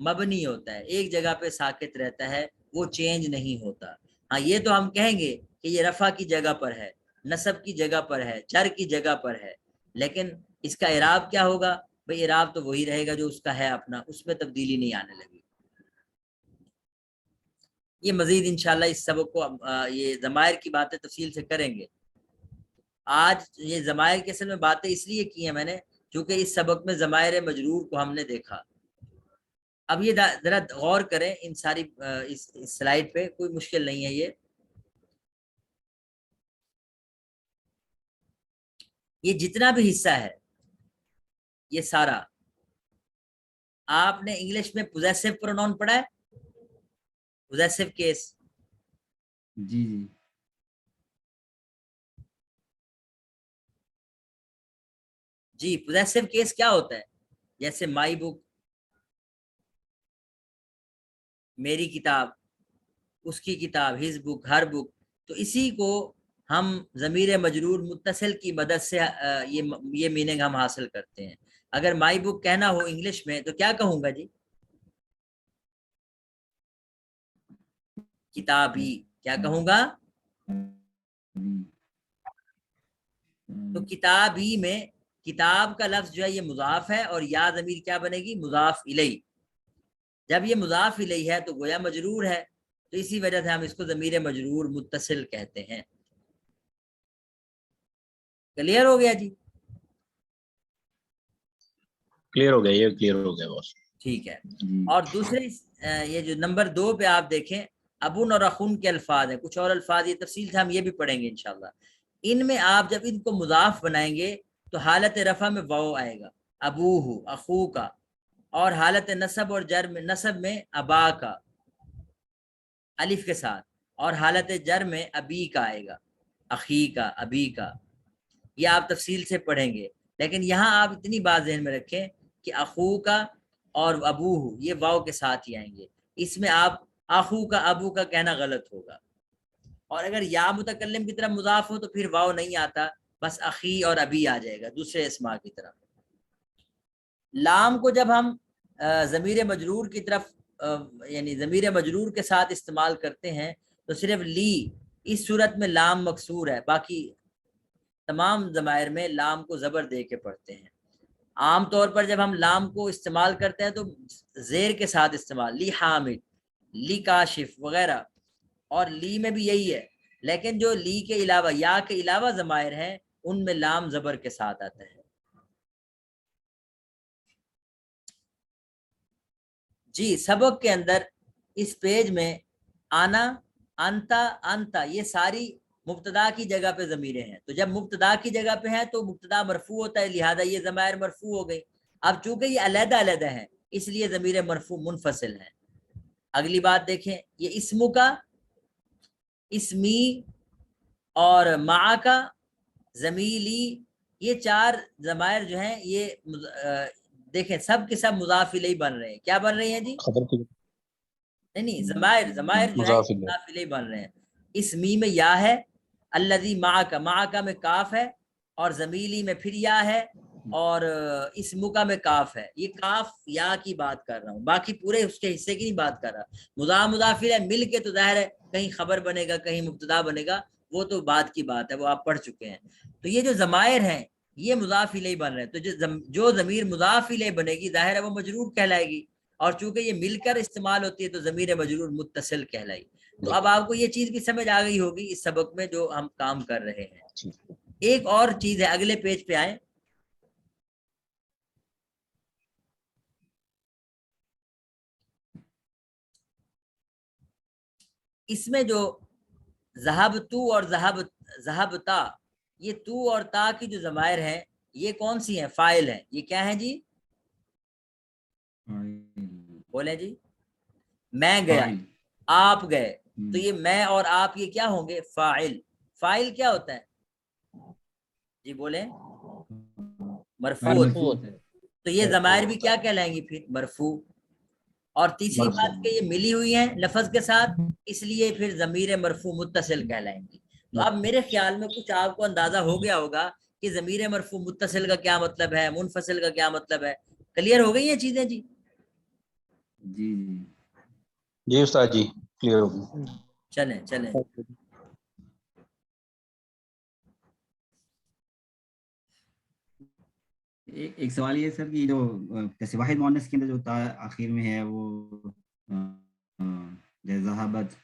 مبنی ہوتا ہے، ایک جگہ پہ ساکت رہتا ہے، وہ چینج نہیں ہوتا. ہاں یہ تو ہم کہیں گے کہ یہ رفع کی جگہ پر ہے، نصب کی جگہ پر ہے، جر کی جگہ پر ہے، لیکن اس کا اعراب کیا ہوگا؟ بھئی اعراب تو وہی رہے گا جو اس کا ہے اپنا، اس میں تبدیلی نہیں آنے لگی. یہ مزید انشاءاللہ اس سبق کو یہ ضمائر کی باتیں تفصیل سے کریں گے. آج یہ ضمائر کے اصل میں باتیں اس لیے کی ہیں میں نے کیونکہ اس سبق میں ضمائر مجرور کو ہم نے دیکھا. اب یہ ذرا غور کریں ان ساری اس سلائیڈ پہ، کوئی مشکل نہیں ہے. یہ جتنا بھی حصہ ہے یہ سارا آپ نے انگلش میں پوزیسو پروناؤن پڑھا ہے؟ Possessive case. جی جی جی پوزیسو کیس کیا ہوتا ہے؟ جیسے مائی بک، میری کتاب، اس کی کتاب، ہز بک، ہر بک. تو اسی کو ہم ضمیر مجرور متصل کی مدد سے یہ میننگ ہم حاصل کرتے ہیں. اگر مائی بک کہنا ہو انگلش میں تو کیا کہوں گا جی؟ کتابی. کیا کہوں گا؟ تو کتابی میں کتاب کا لفظ جو ہے یہ مضاف ہے، اور یا ضمیر کیا بنے گی؟ مضاف الیہ. جب یہ مضاف الیہ ہے تو گویا مجرور ہے، تو اسی وجہ سے ہم اس کو ضمیر مجرور متصل کہتے ہیں. کلیئر ہو گیا جی؟ کلیئر ہو گیا، یہ کلیئر ہو گیا بس. ٹھیک ہے. اور دوسرے یہ جو نمبر 2 پہ آپ دیکھیں، ابن اور اخن کے الفاظ ہیں، کچھ اور الفاظ یہ تفصیل سے ہم یہ بھی پڑھیں گے انشاءاللہ. ان میں آپ جب ان کو مضاف بنائیں گے تو حالت رفع میں واو آئے گا، ابوہ، اخو کا. اور حالت نصب اور جر میں، نصب میں ابا کا الف کے ساتھ، اور حالت جر میں ابی کا آئے گا، اخی کا، ابی کا. یہ آپ تفصیل سے پڑھیں گے، لیکن یہاں آپ اتنی بات ذہن میں رکھیں کہ اخو کا اور ابوہ یہ واو کے ساتھ ہی آئیں گے. اس میں آپ اخو کا، ابو کا کہنا غلط ہوگا. اور اگر یا متکلم کی طرف مضاف ہو تو پھر واو نہیں آتا، بس اخی اور ابی آ جائے گا دوسرے اسماء کی طرف. لام کو جب ہم ضمیر مجرور کی طرف یعنی ضمیر مجرور کے ساتھ استعمال کرتے ہیں تو صرف لی اس صورت میں لام مکسور ہے، باقی تمام ضمائر میں لام کو زبر دے کے پڑھتے ہیں. عام طور پر جب ہم لام کو استعمال کرتے ہیں تو زیر کے ساتھ استعمال، لی حامد، لی کاشف وغیرہ، اور لی میں بھی یہی ہے. لیکن جو لی کے علاوہ، یا کے علاوہ ضمائر ہیں ان میں لام زبر کے ساتھ آتا ہے. جی سبق کے اندر اس پیج میں آنا، انتا، انتا یہ ساری مبتدا کی جگہ پہ ضمیریں ہیں. تو جب مبتدا کی جگہ پہ ہیں تو مبتدا مرفوع ہوتا ہے، لہذا یہ ضمائر مرفوع ہو گئی. اب چونکہ یہ علیحدہ علیحدہ ہیں اس لیے ضمیر مرفوع منفصل ہیں. اگلی بات دیکھیں، یہ اسمو کا، اسمی اور مع کا، زمیلی، یہ 4 ضمائر جو ہیں یہ دیکھیں سب کے سب مضاف الیہ بن رہے ہیں. کیا بن رہے ہیں جی؟ خبر کی نہیں ضمائر جو ہے مضاف الیہ. مضاف الیہ بن رہے ہیں. اسمی میں یا ہے، الذی معک، معک میں کاف ہے، اور زمیلی میں پھر یا ہے، اور اسمک میں کاف ہے. یہ کاف یا کی بات کر رہا ہوں، باقی پورے اس کے حصے کی نہیں بات کر رہا. مضاف الیہ مل کے تو ظاہر ہے کہیں خبر بنے گا، کہیں مبتدا بنے گا، وہ تو بعد کی بات ہے، وہ آپ پڑھ چکے ہیں. تو یہ جو ضمائر ہیں یہ مضاف الیہ بن رہے ہیں، تو جو ضمیر مضاف الیہ بنے گی ظاہر ہے وہ مجرور کہلائے گی، اور چونکہ یہ مل کر استعمال ہوتی ہے تو ضمیر مجرور متصل کہلائی. تو اب آپ کو یہ چیز بھی سمجھ آ گئی ہوگی اس سبق میں جو ہم کام کر رہے ہیں. ایک اور چیز ہے, اگلے پیج پہ آئے, اس میں جو ذہب تو اور ذہب تا, یہ تو اور تا کی جو ضمائر ہیں یہ کون سی ہیں؟ فاعل ہیں. یہ کیا ہیں جی؟ بولیں جی. میں گیا, آپ گئے, تو یہ میں اور آپ یہ کیا ہوں گے؟ فاعل. فاعل کیا ہوتا ہے جی؟ بولیں. مرفوع ہوتا ہے. تو یہ ضمائر بھی کیا کہلائیں گی پھر؟ مرفوع. اور تیسری بات کہ یہ ملی ہوئی ہیں لفظ کے ساتھ, اس لیے پھر ضمیر مرفوع متصل کہلائیں گی. تو اب میرے خیال میں کچھ آپ کو اندازہ ہو گیا ہوگا کہ ضمیر مرفوع متصل کا کیا مطلب ہے, منفصل کا کیا مطلب ہے. کلیئر ہو گئی یہ چیزیں جی؟ جی جی جی استاد جی کلیئر ہو گئی. چلیں چلیں. ایک سوال یہ سر کہ جو جیسے واحد مؤنث کے اندر جو تا آخر میں ہے وہ جیسے ذہابت,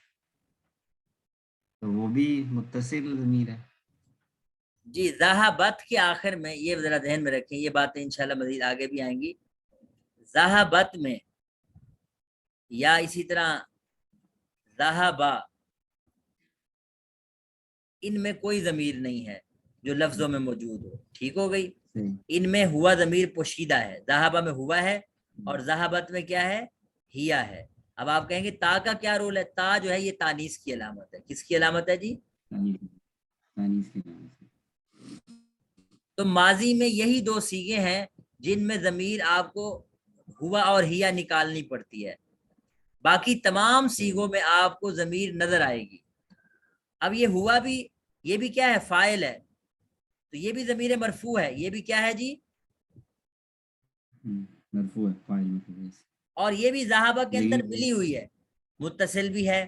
تو وہ بھی متصل ضمیر ہے؟ جی ذہابت کے آخر میں, یہ ذرا ذہن میں رکھیں, یہ باتیں انشاءاللہ مزید آگے بھی آئیں گی. ذہابت میں یا اسی طرح ذہابا, ان میں کوئی ضمیر نہیں ہے جو لفظوں میں موجود ہو. ٹھیک ہو گئی؟ ان میں ہوا ضمیر پوشیدہ ہے. ذہابا میں ہوا ہے اور ذہابت میں کیا ہے؟ ہیا ہے. اب آپ کہیں گے تا کا کیا رول ہے؟ تا جو ہے یہ تانیث کی علامت ہے. کس کی علامت ہے جی؟ تانیث کی علامت. تو ماضی میں یہی دو صیغے ہیں جن میں ضمیر آپ کو ہوا اور ہیا نکالنی پڑتی ہے, باقی تمام صیغوں میں آپ کو ضمیر نظر آئے گی. اب یہ ہوا بھی, یہ بھی کیا ہے؟ فاعل ہے, تو یہ بھی ضمیر مرفوع ہے. یہ بھی کیا ہے جی؟ مرفوع ہے, فاعل مرفوع ہے. اور یہ بھی ذہابہ کے اندر ملی ہوئی ہے, متصل بھی ہے.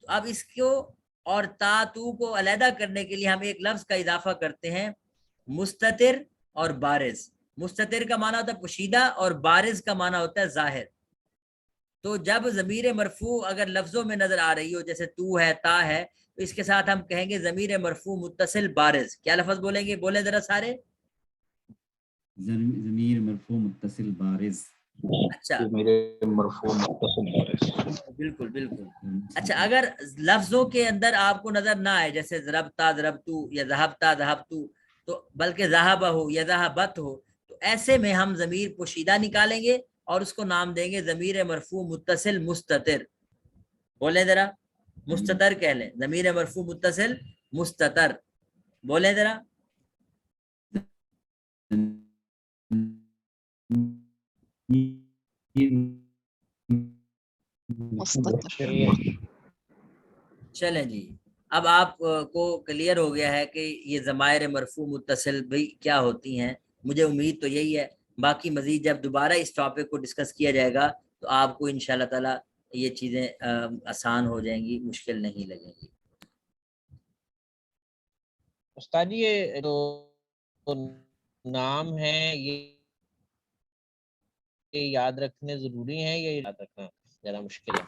تو اب اس کو اور تا تو کو علیحدہ کرنے کے لیے ہم ایک لفظ کا اضافہ کرتے ہیں, مستتر اور بارز. مستتر کا معنی ہوتا ہے پوشیدہ اور بارز کا معنی ہوتا ہے ظاہر. تو جب ضمیر مرفوع اگر لفظوں میں نظر آ رہی ہو, جیسے تو ہے, تا ہے, تو اس کے ساتھ ہم کہیں گے ضمیر مرفوع متصل بارز. کیا لفظ بولیں گے؟ بولیں ذرا سارے. ضمیر مرفوع متصل بارز. اچھا میرے مرفوع متصل بارز. بالکل بالکل. اچھا اگر لفظوں کے اندر آپ کو نظر نہ آئے, جیسے ضربتا ضربتو یا ذہبتا ذہبتو, تو بلکہ ذہبہ ہو یا ذہبت ہو, تو ایسے میں ہم ضمیر پوشیدہ نکالیں گے اور اس کو نام دیں گے ضمیر مرفوع متصل مستتر. بولیں ذرا. مستتر کہہ لیں, ضمیر مرفوع متصل مستتر. بولیں ذرا. چلیں جی, اب آپ کو کلیئر ہو گیا ہے کہ یہ ضمائر مرفوع متصل بھی کیا ہوتی ہیں. مجھے امید تو یہی ہے. باقی مزید جب دوبارہ اس ٹاپک کو ڈسکس کیا جائے گا تو آپ کو انشاءاللہ تعالی یہ چیزیں آسان ہو جائیں گی, مشکل نہیں لگیں گی. استاد جی یہ جو نام ہے یہ یاد رکھنے ضروری ہیں یا یاد رکھنا زیادہ مشکل ہے؟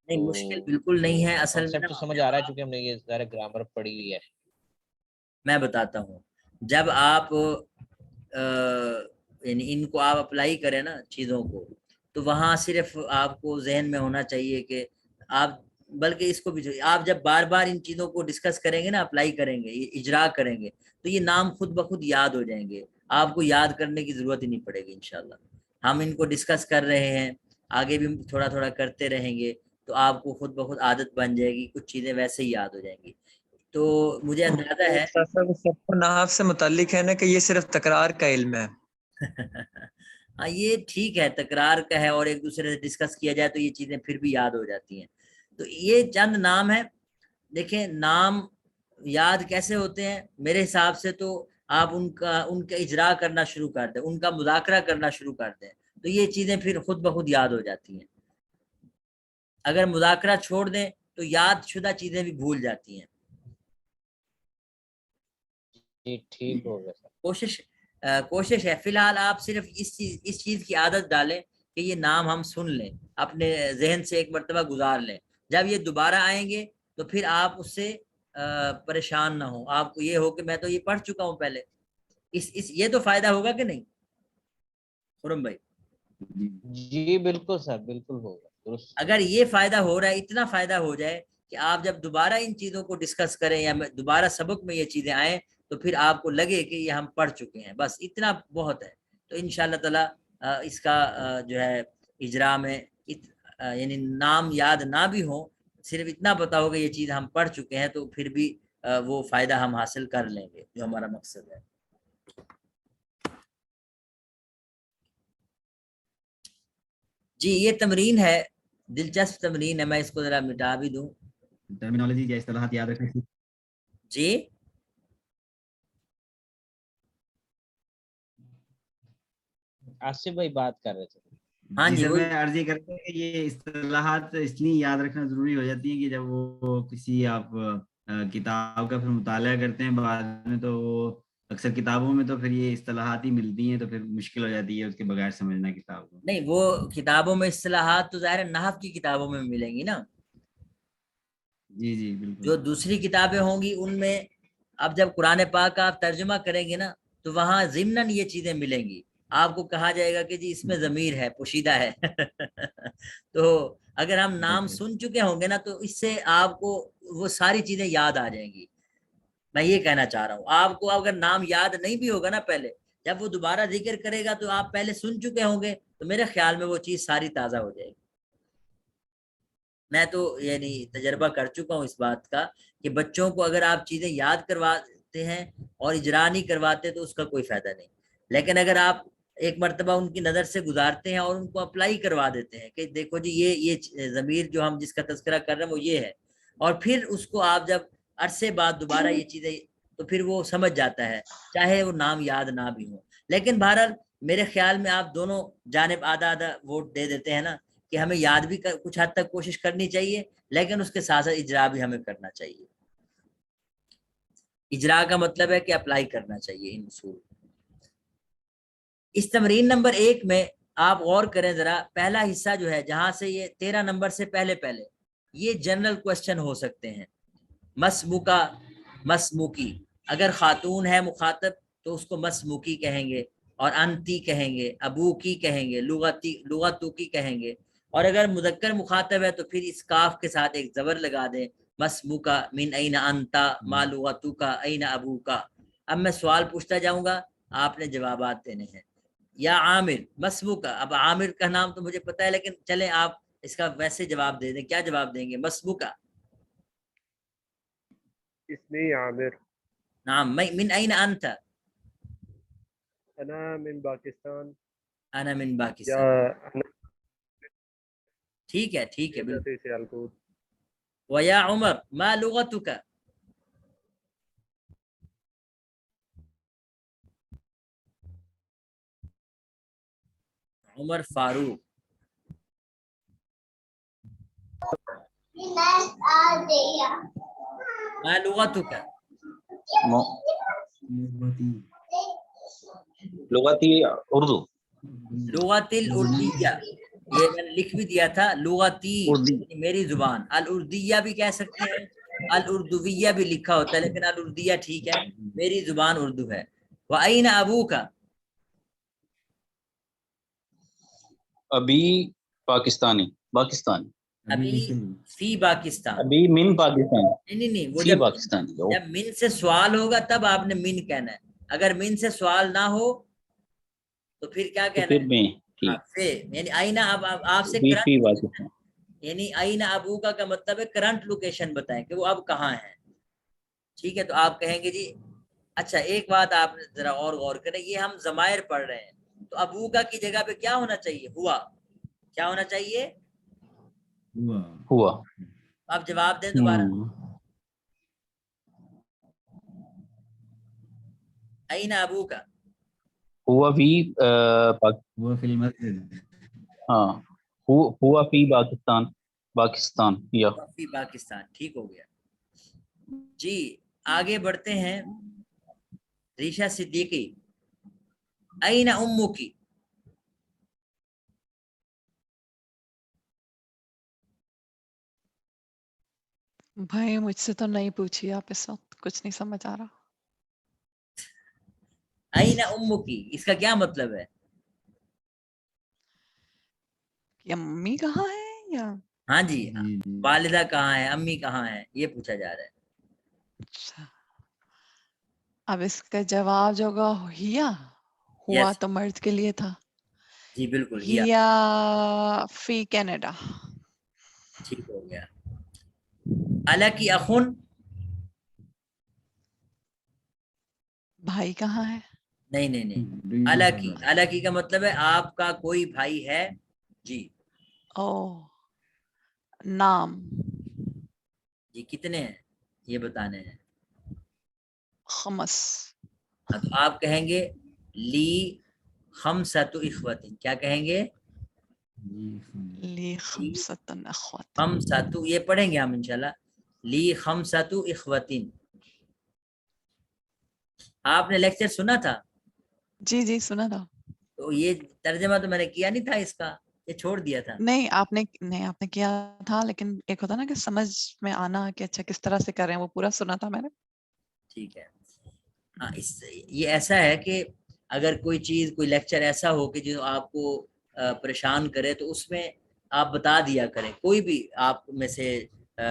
نہیں مشکل بالکل نہیں ہے. اصل میں تو سمجھ آ رہا ہے چونکہ ہم نے یہ ذرا گرامر پڑھی ہوئی ہے. میں بتاتا ہوں, جب آپ یعنی ان کو آپ اپلائی کریں نا چیزوں کو, تو وہاں صرف آپ کو ذہن میں ہونا چاہیے کہ آپ, بلکہ اس کو بھی آپ جب بار بار ان چیزوں کو ڈسکس کریں گے نا, اپلائی کریں گے, اجرا کریں گے, تو یہ نام خود بخود یاد ہو جائیں گے. آپ کو یاد کرنے کی ضرورت ہی نہیں پڑے گی انشاءاللہ. ہم ان کو ڈسکس کر رہے ہیں, آگے بھی تھوڑا تھوڑا کرتے رہیں گے, تو آپ کو خود بخود عادت بن جائے گی, کچھ چیزیں ویسے ہی یاد ہو جائیں گی. تو مجھے اندازہ ہے سب کو نحو سے متعلق ہے نا کہ یہ صرف تکرار کا علم ہے. ہاں یہ ٹھیک ہے, تکرار کا ہے, اور ایک دوسرے سے ڈسکس کیا جائے تو یہ چیزیں پھر بھی یاد ہو جاتی ہیں. تو یہ چند نام ہیں. دیکھیں نام یاد کیسے ہوتے ہیں, میرے حساب سے تو آپ ان کا اجرا کرنا شروع کر دیں, ان کا مذاکرہ کرنا شروع کر دیں, تو یہ چیزیں پھر خود بخود یاد ہو جاتی ہیں. اگر مذاکرہ چھوڑ دیں تو یاد شدہ چیزیں بھی بھول جاتی ہیں. جی ٹھیک ہو گیا سر. کوشش ہے. فی الحال آپ صرف اس چیز کی عادت ڈالیں کہ یہ نام ہم سن لیں, اپنے ذہن سے ایک مرتبہ گزار لیں. جب یہ دوبارہ آئیں گے تو پھر آپ اس سے परेशान ना हो, आपको ये हो कि मैं तो ये पढ़ चुका हूँ पहले, इस ये तो फायदा होगा कि नहीं खुरम भाई? जी बिल्कुल सर, बिल्कुल होगा, दुरुस्त। अगर ये फायदा हो रहा है, इतना फायदा हो जाए कि आप जब दोबारा इन चीजों को डिस्कस करें या दोबारा सबक में ये चीजें आए तो फिर आपको लगे कि ये हम पढ़ चुके हैं, बस इतना बहुत है। तो इंशाल्लाह ताला इसका जो है इजरा में यानी नाम याद ना भी हो, सिर्फ इतना पता होगा ये चीज हम पढ़ चुके हैं, तो फिर भी वो फायदा हम हासिल कर लेंगे जो हमारा मकसद है। जी ये तमरीन है, दिलचस्प तमरीन है, मैं इसको जरा मिटा भी दूं। टर्मिनोलॉजी या इस्तिलाहात याद रखना। जी आसिफ भाई बात कर रहे थे। हाँ जी जी, सर, वही मैं अर्जी करता हूँ कि ये इस्तिलाहात इसलिए याद रखना जरूरी हो जाती है कि जब वो किसी आप किताब का फिर मुताला करते हैं बाद में, तो वो अक्सर किताबों में तो फिर ये इस्तिलाहात ही मिलती हैं, तो फिर मुश्किल हो जाती है उसके बगैर समझना किताब को। नहीं, वो किताबों में इस्तिलाहात तो ज़ाहिर है नहव की किताबों में मिलेंगी ना, जी जी बिल्कुल। जो दूसरी किताबें होंगी उनमें अब जब कुरान पाक का आप तर्जुमा करेंगे ना तो वहां ज़िम्नन ये चीजें मिलेंगी, आपको कहा जाएगा कि जी इसमें ज़मीर है, पोशीदा है तो अगर हम नाम सुन चुके होंगे ना तो इससे आपको वो सारी चीजें याद आ जाएंगी। मैं ये कहना चाह रहा हूँ, आपको अगर नाम याद नहीं भी होगा ना पहले, जब वो दोबारा जिक्र करेगा तो आप पहले सुन चुके होंगे, तो मेरे ख्याल में वो चीज सारी ताजा हो जाएगी। मैं तो यानी तजर्बा कर चुका हूँ इस बात का कि बच्चों को अगर आप चीजें याद करवाते हैं और इजरा नहीं करवाते तो उसका कोई फायदा नहीं, लेकिन अगर आप एक मर्तबा उनकी नजर से गुजारते हैं और उनको अप्लाई करवा देते हैं कि देखो जी ये जमीर जो हम जिसका तस्करा कर रहे हैं वो ये है, और फिर उसको आप जब अरसे बाद दोबारा ये चीजें, तो फिर वो समझ जाता है चाहे वो नाम याद ना भी हो। लेकिन बहरहाल मेरे ख्याल में आप दोनों जानिब आधा आधा वोट दे देते हैं ना, कि हमें याद भी कुछ हद तक कोशिश करनी चाहिए, लेकिन उसके साथ साथ इजरा भी हमें करना चाहिए। इजरा का मतलब है कि अप्लाई करना चाहिए इन उसूल। इस तमरीन नंबर 1 में आप गौर करें जरा, पहला हिस्सा जो है जहां से ये 13 नंबर से पहले पहले ये जनरल क्वेश्चन हो सकते हैं। मसमुका, मसमुकी, अगर खातून है मुखातब तो उसको मसमुकी कहेंगे, और अंती कहेंगे, अबू की कहेंगे, लुगती लुगतु की कहेंगे, और अगर मुदक्कर मुखातब है तो फिर इस काफ के साथ एक जबर लगा दें, मसमुका मिन ऐना अंता मा लुगतु का ऐना अबू का। अब मैं सवाल पूछता जाऊंगा, आपने जवाबात देने हैं। या आमिर मसमुका, अब आमिर का नाम तो मुझे पता है, लेकिन चले आप इसका वैसे जवाब दे दें, क्या जवाब देंगे? मसमुका इसमें आमिर। नाम मिन ऐना अंता, अना मिन पाकिस्तान, अना मिन या पाकिस्तान। ठीक है, ठीक है, बिल्कुल। से सियालकोट। वया उमर मा लुगतुका, उमर फारूक मा लुगतुका, लुगाती उर्दू, लुगतिल उर्दिया, ये मैंने लिख भी दिया था, लुगती उर्दी। मेरी जुबान, अल उर्दिया भी कह सकते हैं, अल उर्दुविया भी लिखा होता है, लेकिन अल उर्दिया ठीक है, मेरी जुबान उर्दू है। व ऐन अबू का, अभी पाकिस्तानी, पाकिस्तानी, अभी फी पाकिस्तान, अभी मिन पाकिस्तान, नहीं वो फी पाकिस्तानी। जब मिन से सवाल होगा तब आपने मिन कहना है, अगर मिन से सवाल ना हो तो फिर क्या तो कहना फिर है? मैं हाँ ठीक, फे, यानी आईना, अब आपसे भी फी करंट, पाकिस्तान। यानी आईना अबू का मतलब है करंट लोकेशन बताएं कि वो अब कहाँ है। ठीक है, तो आप कहेंगे जी, अच्छा एक बात आप जरा और गौर करें, ये हम जमायर पढ़ रहे हैं, तो अबू का की जगह पे क्या होना चाहिए? हुआ, क्या होना चाहिए? हुआ। आप जवाब दें दोबारा, आईना अबू का, हुआ भी वो फिल्म मस्जिद। हाँ, हुआ फी पाकिस्तान, पाकिस्तान या फी पाकिस्तान, ठीक हो गया जी। आगे बढ़ते हैं, रीशा सिद्दीकी, आईना उम्मू की, भाई मुझसे तो नहीं पूछिए आप, इस वक्त कुछ नहीं समझ आ रहा। आईना उम्मु की, इसका क्या मतलब है? कि अम्मी कहाँ है या? हाँ जी, जी जी वालिदा कहाँ है, अम्मी कहाँ है, ये पूछा जा रहा है। अच्छा, अब इसका जवाब जो होगा हिया, हुआ यस तो मर्द के लिए था, जी बिल्कुल, हिया, हिया फी कनाडा। ठीक हो गया। अला की अखुन, भाई कहाँ है? नहीं नहीं नहीं, Do you अला have की, brother? अला की का मतलब है आपका कोई भाई है जी। ओ, नाम, जी कितने हैं ये बताने हैं। खमस, हाँ, तो आप कहेंगे ली खमसतु इखवतिन, क्या कहेंगे? जी ली ली खमसतन अख्वत। खमसतु, ये पढ़ेंगे हम इंशाल्लाह, ली खमसतु इखवतिन। आपने लेक्चर सुना था? जी जी सुना था। तो ये तर्जमा तो मैंने किया नहीं था इसका, ये छोड़ दिया था। नहीं आपने किया था, लेकिन एक होता ना कि समझ में आना कि अच्छा किस तरह से कर रहे हैं, वो पूरा सुना था मैंने। ठीक है। हाँ, इस ये ऐसा है कि अगर कोई चीज, कोई लेक्चर ऐसा हो कि जो आपको परेशान करे, तो उसमें आप बता दिया करें। कोई भी आप में से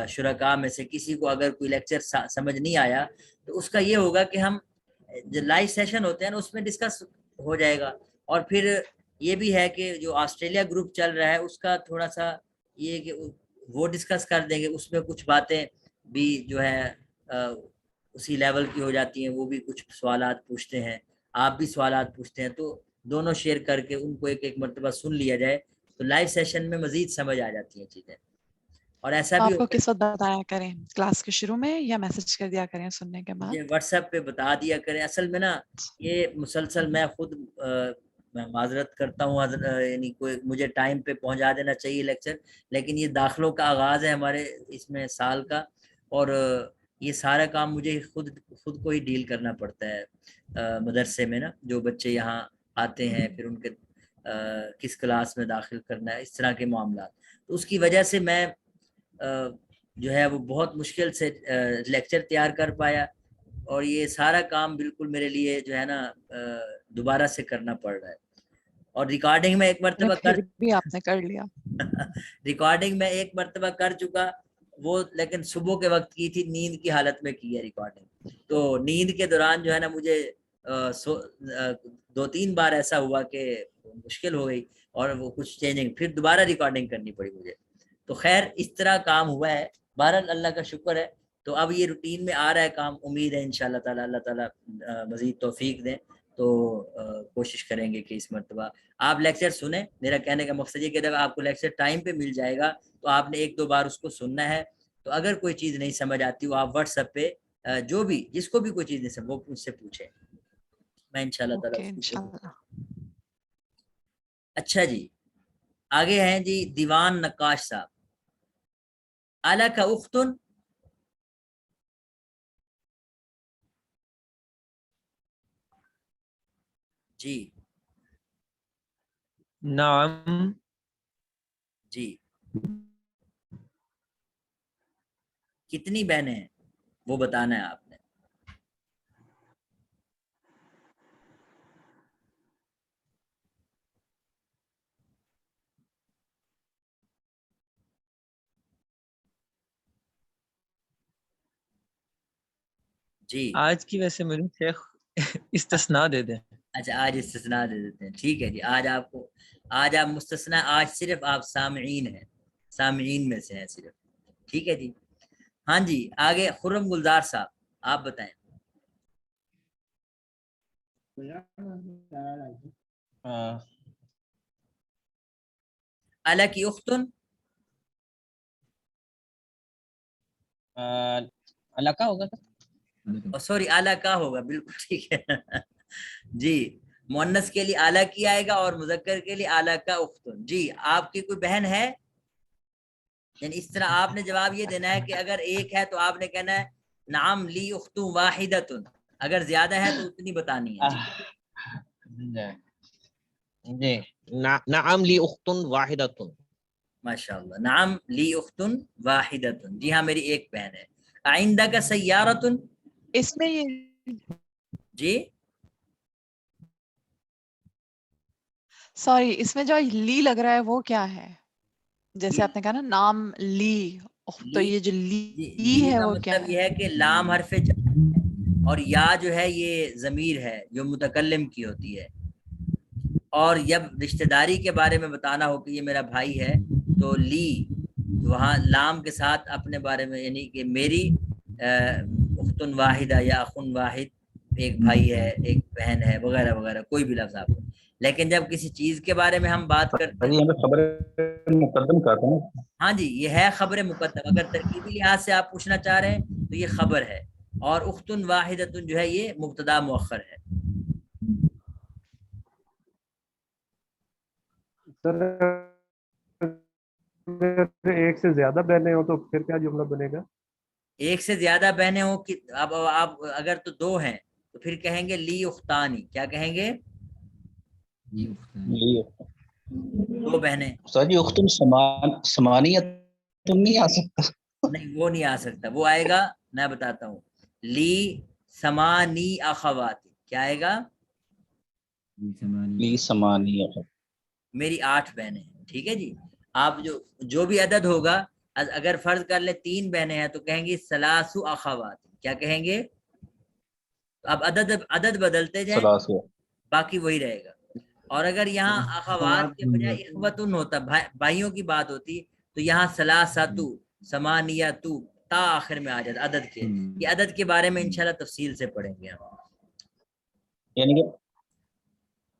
शुरका में से किसी को अगर कोई लेक्चर समझ नहीं आया, तो उसका ये होगा कि हम जो लाइव सेशन होते हैं ना उसमें डिस्कस हो जाएगा। और फिर ये भी है कि जो ऑस्ट्रेलिया ग्रुप चल रहा है उसका थोड़ा सा ये कि वो डिस्कस कर देंगे, उसमें कुछ बातें भी जो है उसी लेवल की हो जाती हैं। वो भी कुछ सवालात पूछते हैं, आप भी सवालात पूछते हैं, तो दोनों शेयर करके उनको एक एक मरतबा सुन लिया जाए, तो लाइव सेशन में मजीद समझ आ जाती हैं चीज़ें। और ऐसा भी आपको होता है, किस वक्त बताया करें, क्लास के शुरू में या मैसेज कर दिया करें सुनने के बाद? मुझे व्हाट्सएप पे बता दिया करें। असल में ना ये मुसलसल मैं खुद मैं माजरत करता हूँ, यानी कोई मुझे टाइम पे पहुंचा देना चाहिए लेक्चर, लेकिन ये दाखिलों का आगाज़ है हमारे इसमें साल का, और ये सारा काम मुझे खुद खुद को ही डील करना पड़ता है मदरसे में ना, जो बच्चे यहाँ आते हैं फिर उनके किस क्लास में दाखिल करना है, इस तरह के मामला। तो उसकी वजह से मैं जो है वो बहुत मुश्किल से लेक्चर तैयार कर पाया, और ये सारा काम बिल्कुल मेरे लिए जो है ना दोबारा से करना पड़ रहा है। और रिकॉर्डिंग में एक मरतबा फिर भी आपने कर लिया। रिकॉर्डिंग में एक मरतबा कर चुका वो, लेकिन सुबह के वक्त की थी, नींद की हालत में की है रिकॉर्डिंग। तो नींद के दौरान जो है ना मुझे 2-3 बार ऐसा हुआ कि मुश्किल हो गई, और वो कुछ चेंजिंग, फिर दोबारा रिकॉर्डिंग करनी पड़ी मुझे। तो खैर इस तरह काम हुआ है, बहरहाल अल्लाह का शुक्र है। तो अब ये रूटीन में आ रहा है काम, उम्मीद है इंशाल्लाह ताला अल्लाह ताला मजीद तौफीक दें। तो कोशिश करेंगे कि इस मरतबा आप लेक्चर सुने। मेरा कहने का मकसद ये कि जब आपको लेक्चर टाइम पे मिल जाएगा तो आपने 1-2 बार उसको सुनना है। तो अगर कोई चीज़ नहीं समझ आती हो, आप व्हाट्सएप पे जो भी, जिसको भी कोई चीज़ नहीं समझ, वो मुझसे पूछे, मैं इंशाल्लाह ताला ओके उसकी कोशिश। इंशाल्लाह। अच्छा जी, आगे हैं जी दीवान नक्काश साहब। आला का उख्तुन, जी नाम, जी, कितनी बहनें हैं वो बताना है आपने। जी आज की वैसे मेरे शेख इस्तिस्ना दे दें। अच्छा, आज इस्तिस्ना दे देते हैं, ठीक है जी। आज आपको, आज आप मुस्तस्ना, आज सिर्फ आप सामईन हैं, सामईन में से हैं सिर्फ, ठीक है जी। हाँ जी, आगे खुर्रम गुलजार साहब, आप बताएं। अला की उख्तुन, अल्लाह का होगा सर। सॉरी आला का होगा, बिल्कुल ठीक है जी। मुअन्नस के लिए आला की आएगा और मुजक्कर के लिए आला का उख्तुन। जी, आपकी कोई बहन है? यानी इस तरह आपने जवाब ये देना है कि अगर एक है तो आपने कहना है नाम ली उख्तु वाहिदतुन, अगर ज्यादा है तो उतनी बतानी है। जी जी, नाम ली उख्तुन वाहिदतुन। माशाअल्लाह। नाम ली उख्तुन वाहिदतुन, जी हाँ मेरी एक बहन है। आइंदा सय्यारतुन, इसमें ये जी सॉरी, इसमें जो ली लग रहा है वो क्या है? जैसे आपने कहा ना नाम ली, तो ये जो ली है का वो क्या मतलब है? ये है कि लाम हरफे और या जो है ये ज़मीर है जो मुतकल्लिम की होती है। और जब रिश्तेदारी के बारे में बताना हो कि ये मेरा भाई है तो ली, वहाँ लाम के साथ अपने बारे में, यानी कि मेरी उख्तुन वाहिदा या अखुन वाहिद, एक भाई है एक बहन है वगैरह वगैरह, कोई भी लफ्ज़ आपको। लेकिन जब किसी चीज़ के बारे में हम बात करते हैं, यहाँ पे खबर मुकद्दम का था ना। हाँ जी ये है खबर मुकद्दम। अगर तरकीबी लिहाज से आप पूछना चाह रहे हैं तो ये खबर है, और उख्तुन वाहिदतुन जो है ये मुब्तदा मुअख्खर है। सर अगर एक से ज्यादा बहनें हो तो फिर क्या जुमला बनेगा? एक से ज्यादा बहनें हो कि अब आप अगर तो दो हैं तो फिर कहेंगे ली उख्तानी, क्या कहेंगे? ये उख्तान। ये दो बहनें। उस्ताद जी उख्तुन समानियत तो नहीं आ सकता। नहीं वो नहीं आ सकता, वो आएगा, मैं बताता हूँ। ली समानी अखवाती, क्या आएगा? ये समानी ली समानियत। मेरी 8 बहनें हैं, ठीक है जी। आप जो भी अदद होगा, अगर फर्ज कर ले 3 बहनें हैं तो कहेंगे सलासु अखवाती, क्या कहेंगे? तो अब अदद अदद बदलते जाएं, सलासु। बाकी वही रहेगा। और अगर यहाँ अखवात के बजाय इख्वतुन होता, भाइयों की बात होती, तो यहाँ सलासतु समानियतु ता आखिर में आ जाता अदद के। ये अदद के बारे में इंशाल्लाह तफसील से पढ़ेंगे हम।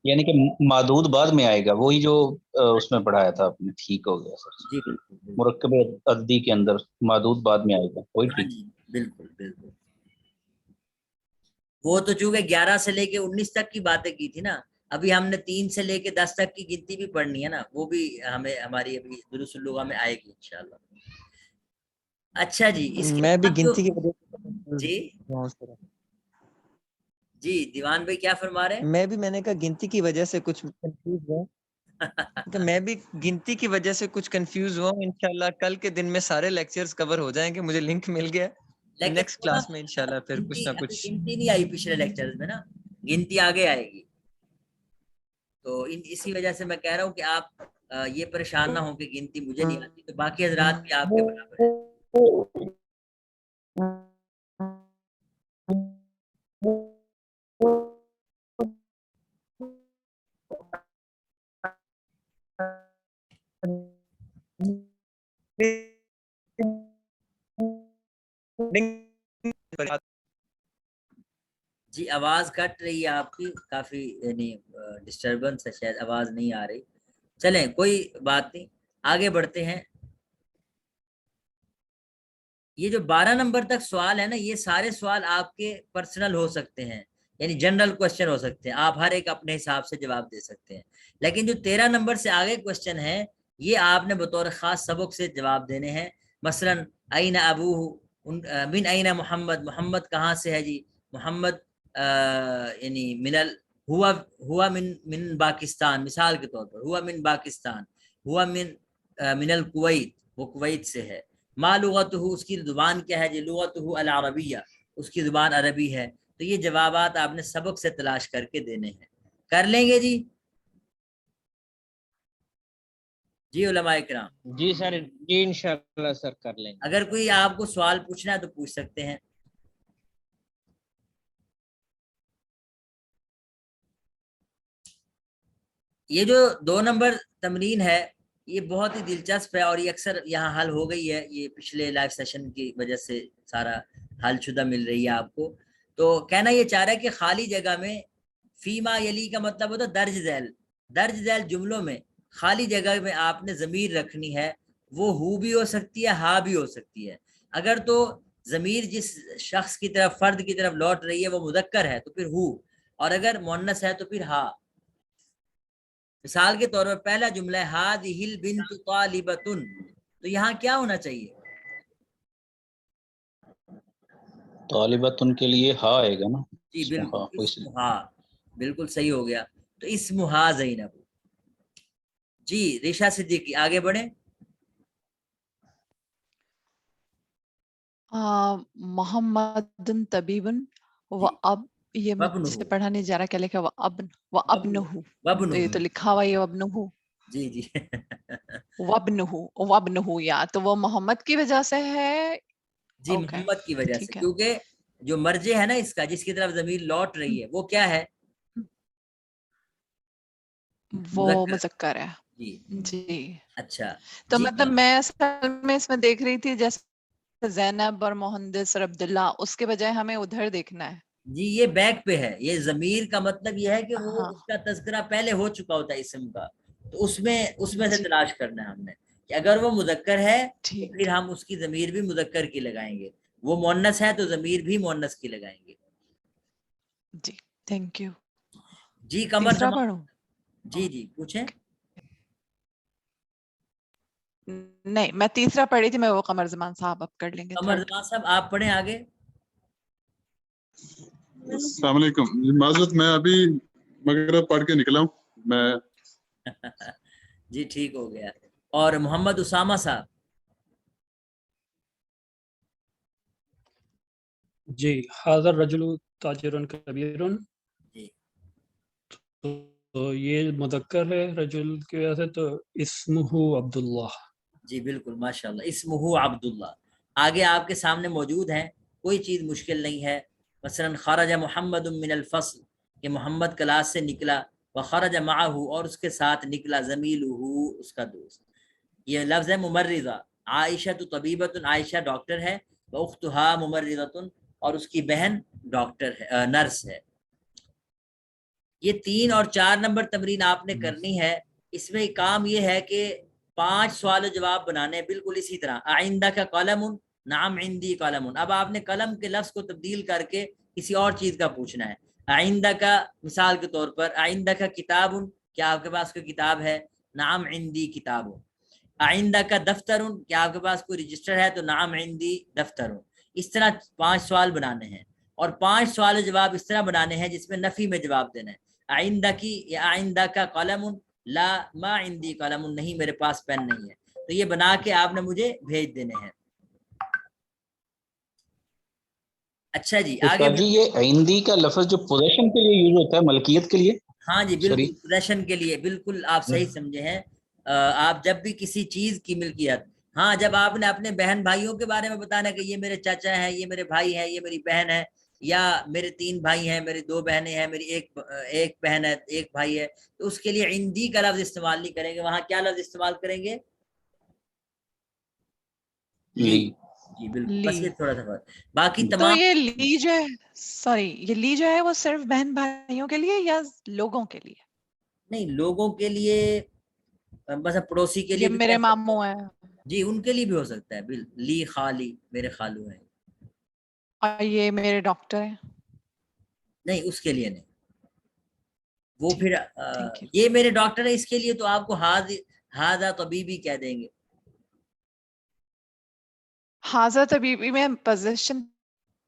यानी कि मादूद बाद में आएगा, वही जो उसमें पढ़ाया था आपने, ठीक हो गया सर। जी बिल्कुल, मुरक्कब अददी के अंदर मादूद बाद में आएगा, वही हाँ ठीक। जी बिल्कुल बिल्कुल। वो तो चूंकि 11 से लेके 19 तक की बातें की थी ना, अभी हमने 3 से लेके 10 तक की गिनती भी पढ़नी है ना, वो भी हमें हमारी अभी दुरुस्त लुगा में आएगी इंशाल्लाह। अच्छा जी, इसके मैं भी बाद गिनती की तो वजह जी से जी दीवान भाई क्या फरमा रहे मैंने कहा गिनती की वजह से कुछ कंफ्यूज हुआ। हैं? तो मैं भी गिनती की वजह से कुछ कंफ्यूज हुआ हूँ। इंशाल्लाह कल के दिन में सारे लेक्चर्स कवर हो जाएंगे, मुझे लिंक मिल गया। लेकिन नेक्स्ट क्लास में इंशाल्लाह फिर कुछ ना अभी कुछ। गिनती नहीं आई पिछले लेक्चर्स में ना, गिनती आगे आएगी। तो इसी वजह से मैं कह रहा हूँ कि आप ये परेशान ना हो कि गिनती मुझे नहीं आती, तो बाकी हजरात भी आपके बराबर है। जी आवाज कट रही है आपकी काफी, यानी डिस्टरबेंस है शायद, आवाज नहीं आ रही। चलें कोई बात नहीं, आगे बढ़ते हैं। ये जो 12 नंबर तक सवाल है ना, ये सारे सवाल आपके पर्सनल हो सकते हैं, यानी जनरल क्वेश्चन हो सकते हैं, आप हर एक अपने हिसाब से जवाब दे सकते हैं। लेकिन जो 13 नंबर से आगे क्वेश्चन है, ये आपने बतौर खास सबक से जवाब देने हैं। मसलन आइना अबू बिन आइना मोहम्मद, मोहम्मद कहाँ से है जी? मोहम्मद यानी मिनल हुआ हुआ मिन पाकिस्तान, मिसाल के तौर पर हुआ मिन पाकिस्तान, हुआ मिनल कुवैत, वो कुवैत से है। मा लुगतहु, उसकी जुबान क्या है जी? लुगतहु अल अरबिया, उसकी जुबान अरबी है। तो ये जवाबात आपने सबक से तलाश करके देने हैं। कर लेंगे जी? जी उलमा इकराम। जी सर, जी इंशाल्लाह सर कर लेंगे। अगर कोई आपको सवाल पूछना है तो पूछ सकते हैं। ये जो 2 नंबर तमरीन है, ये बहुत ही दिलचस्प है और ये अक्सर यहाँ हल हो गई है, ये पिछले लाइव सेशन की वजह से सारा हल शुदा मिल रही है आपको। तो कहना ये चाह रहा है कि खाली जगह में फीमा यली का मतलब होता है दर्ज झैल। दर्ज झैल जुमलों में खाली जगह में आपने ज़मीर रखनी है, वो हु भी हो सकती है, हा भी हो सकती है। अगर तो ज़मीर जिस शख्स की तरफ, फर्द की तरफ लौट रही है वो मुदक्कर है तो फिर हु, और अगर मुअन्नस है तो फिर हा। मिसाल के तौर पर पहला जुमला है हादिहिल बिन्तु तालिबतुन, तो यहाँ क्या होना चाहिए? तालिबतुन के लिए हा आएगा ना। जी बिल्कुल, इसमें इस्मुहा, बिल्कुल सही हो गया। तो इस्मुहा ज़ैनब। जी रिशा सिद्दीकी, आगे बढ़े। मोहम्मदुन तबीबुन व जी अब, ये मुझसे वब्नुहु पढ़ा नहीं जा रहा, क्या लिखा? व अबनुहु, तो ये वब्नुहु तो लिखा हुआ है वब्नुहु, जी जी वब्नुहु, या तो वो मोहम्मद की वजह से है। जी ओके, मोहम्मद की वजह से, ठीक है। क्योंकि जो मर्जे है ना इसका, जिसकी तरफ जमीर लौट रही है, वो क्या है? वो मुज़क्कर। मुज़क्कर है। जी जी, अच्छा तो जी मतलब मैं असल में इसमें देख रही थी जैसे ज़ैनब और मुहंदिस और अब्दुल्ला, उसके बजाय हमें उधर देखना है। जी, ये बैक पे है। ये जमीर का मतलब ये है कि वो हाँ, उसका तज़किरा पहले हो चुका होता है इस्म का, तो उसमें से जी, तलाश करना है हमने कि अगर वो मुज़क्कर है तो ठीक, फिर हम उसकी जमीर भी मुज़क्कर की लगाएंगे, वो मुअन्नस है तो जमीर भी मुअन्नस की लगाएंगे। जी, थैंक यू। जी कमर तीसरा जमान। पढ़ूं? जी जी पूछें। नहीं, मैं तीसरा पढ़ी थी, मैं वो कमर जमान साहब अब कर लेंगे कमर थर्ड। जमान साहब आप पढ़ें आगे। अस्सलाम वालेकुम। माजरत, मैं अभी मगरिब पढ़ के निकला हूँ। मैं जी ठीक हो गया। और मोहम्मद उसामा साहब। जी, हाज़र रजुलु ताजिरुन कबीरुन, जी तो ये मुदक्कर है रजुल की वजह से, तो इस्मुहु अब्दुल्ला। जी बिल्कुल माशाल्लाह, इस्मुहु अब्दुल्ला आगे आपके सामने मौजूद हैं, कोई चीज़ मुश्किल नहीं है। मसलन खरज मोहम्मद मिनल फस्ल, कि मोहम्मद क्लास से निकला, व खरज माहू, और उसके साथ निकला ज़मीलुहु, उसका दोस्त। ये लफ्ज़ है मुमर्रिज़ा। आयशा तो तबीबतुन, आयशा डॉक्टर है, व उख्तुहा मुमर्रिज़तुन, और उसकी बहन डॉक्टर है, नर्स है। ये 3 और 4 नंबर तमरीन आपने करनी है। इसमें काम ये है कि 5 सवाल जवाब बनाने बिल्कुल इसी तरह। आइंदा का कलमुन, नाम इंदी कलमुन। अब आपने कलम के लफ्ज को तब्दील करके किसी और चीज का पूछना है। आइंदा का, मिसाल के तौर पर, आइंदा का किताबुन, क्या आपके पास कोई किताब है? नाम इंदी किताबुन। आइंदा का दफ्तरुन, क्या आपके पास कोई रजिस्टर है? तो नाम इंदी दफ्तरुन। इस तरह 5 सवाल बनाने हैं, और 5 सवाल जवाब इस तरह बनाने हैं जिसमें नफी में जवाब देना है। आइंदा की, या आइंदा का कलमुन, ला मा इंदी कलमुन, नहीं मेरे पास पेन नहीं है। तो ये बना के आपने मुझे भेज देने हैं। अच्छा जी आगे उस्ताद जी, ये आइंदी का लफ्ज जो पोजेशन के लिए यूज होता है, मलकियत के लिए? हाँ जी सॉरी। बिल्कुल, पोजेशन के लिए, बिल्कुल आप सही समझे हैं। आप जब भी किसी चीज की मिल्कियत, हाँ जब आपने अपने बहन भाइयों के बारे में बताना कि ये मेरे चाचा है, ये मेरे भाई है, ये मेरी बहन है, या मेरे 3 भाई हैं, मेरी 2 बहनें हैं, मेरी एक बहन है, एक भाई है, तो उसके लिए इंदी का लफ्ज इस्तेमाल नहीं करेंगे। वहां क्या लफ्ज इस्तेमाल करेंगे? ली। ली। जी बिल्कुल, बस ली, ये थोड़ा सा फर्क। बाकी तो तमाम, ये ली जो है, सॉरी, ये ली जो है वो सिर्फ बहन भाइयों के लिए या लोगों के लिए? नहीं लोगों के लिए, बस पड़ोसी के ये लिए भी मेरे कह सकते मामू हैं। हैं जी उनके लिए भी हो सकता है। ली खाली, मेरे खालू हैं। और ये मेरे डॉक्टर हैं। नहीं उसके लिए नहीं। वो ठीक, फिर थैंक यू। ये मेरे डॉक्टर है, इसके लिए तो आपको हाजा तबीबी कह देंगे। हाजा तबीबी में पोजीशन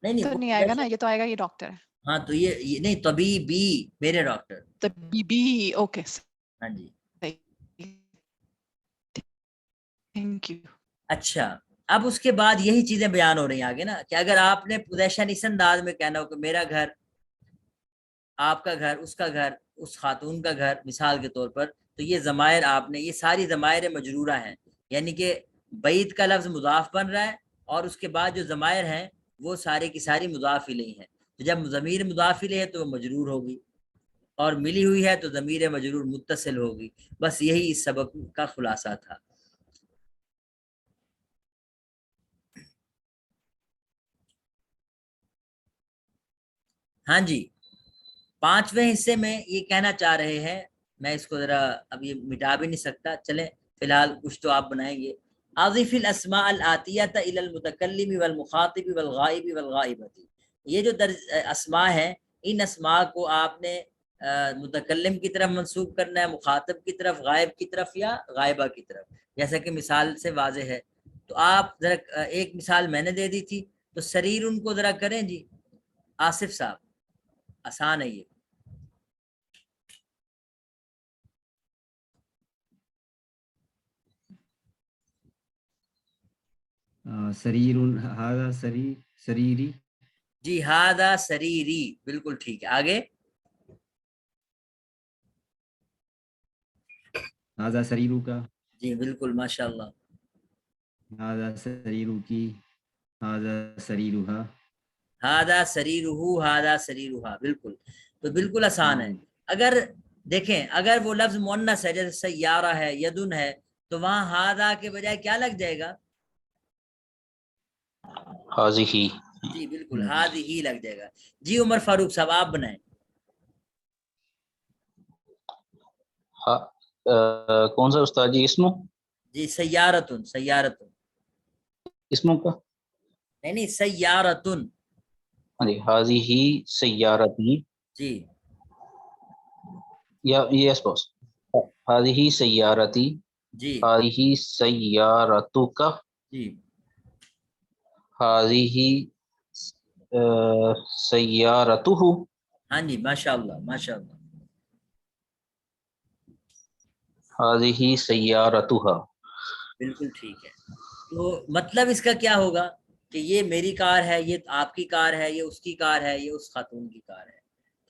नहीं नहीं तो वो नहीं आएगा ना, पोजेशन। ये तो आएगा ये डॉक्टर है। हाँ तो ये नहीं, तबीबी, मेरे डॉक्टर। तबीबी, ओके, हाँ जी। सही, थैंक यू। अच्छा, अब उसके बाद यही चीजें बयान हो रही हैं आगे ना, कि अगर आपने पोजेशन इस अंदाज में कहना हो कि मेरा घर, आपका घर, उसका घर, उस खातून का घर, मिसाल के तौर पर, तो ये ज़मायर, आपने ये सारी ज़मायर मजरूरा हैं, यानी कि बैत का लफ्ज़ मुजाफ बन रहा है, और उसके बाद जो ज़मायर हैं वो सारी की सारी मुजाफ इलैहि हैं। तो जब ज़मीर मुजाफ इलैहि है तो वो मजरूर होगी, और मिली हुई है तो ज़मीर मजरूर मुत्तसिल होगी। बस यही इस सबक का खुलासा था। हाँ जी, 5वें हिस्से में ये कहना चाह रहे हैं, मैं इसको जरा अब ये मिटा भी नहीं सकता, चलें फिलहाल कुछ तो आप बनाएंगे। आज़िफ़िल अस्मा अल आतियत इलल मुतकल्लिम वल मुखातिब वल गाइब वल गाइबती। ये जो अस्मा है, इन अस्मा को आपने मुतकल्लिम की तरफ मंसूब करना है, मुखातिब की तरफ, गायब की तरफ, या गायबा की तरफ, जैसा कि मिसाल से वाज़े है। तो आप जरा एक मिसाल मैंने दे दी थी, तो शरीर उनको जरा करें जी, आसिफ साहब, आसान है ये। सरीरुन हादा सरीरी जी हादा सरीरी, बिल्कुल ठीक है। आगे हादा सरीरू का, जी बिल्कुल माशाल्लाह। हादा सरीरू की, हादा सरीरुहा। हादा सरीरुहु हादा सरीरुहा, बिल्कुल। तो बिल्कुल आसान है। अगर देखें, अगर वो लफ्ज मुन्नस है, जैसे सय्यारा है, यदुन है, तो वहां हादा के बजाय क्या लग जाएगा? हाजिही। जी बिल्कुल, हादी ही लग जाएगा। जी उमर फारूक साहब आप बनाएं। कौन सा उस्ताद जी? इसमो? जी सय्यारतुन, सय्यारतुन। इसमो का? नहीं सय्यारतुन। हाँ जी, हाजिही सय्यारती, जी या यस बॉस। हाजिही सय्यारती, जी हाजिही सय्यारतुका, जी हाजिही सय्यारतुहु। हाँ जी माशाल्लाह माशाल्लाह। हाजिही सय्यारतुहा। बिल्कुल ठीक है। तो मतलब इसका क्या होगा कि ये मेरी कार है, ये आपकी कार है, ये उसकी कार है, ये उस खातून की कार है।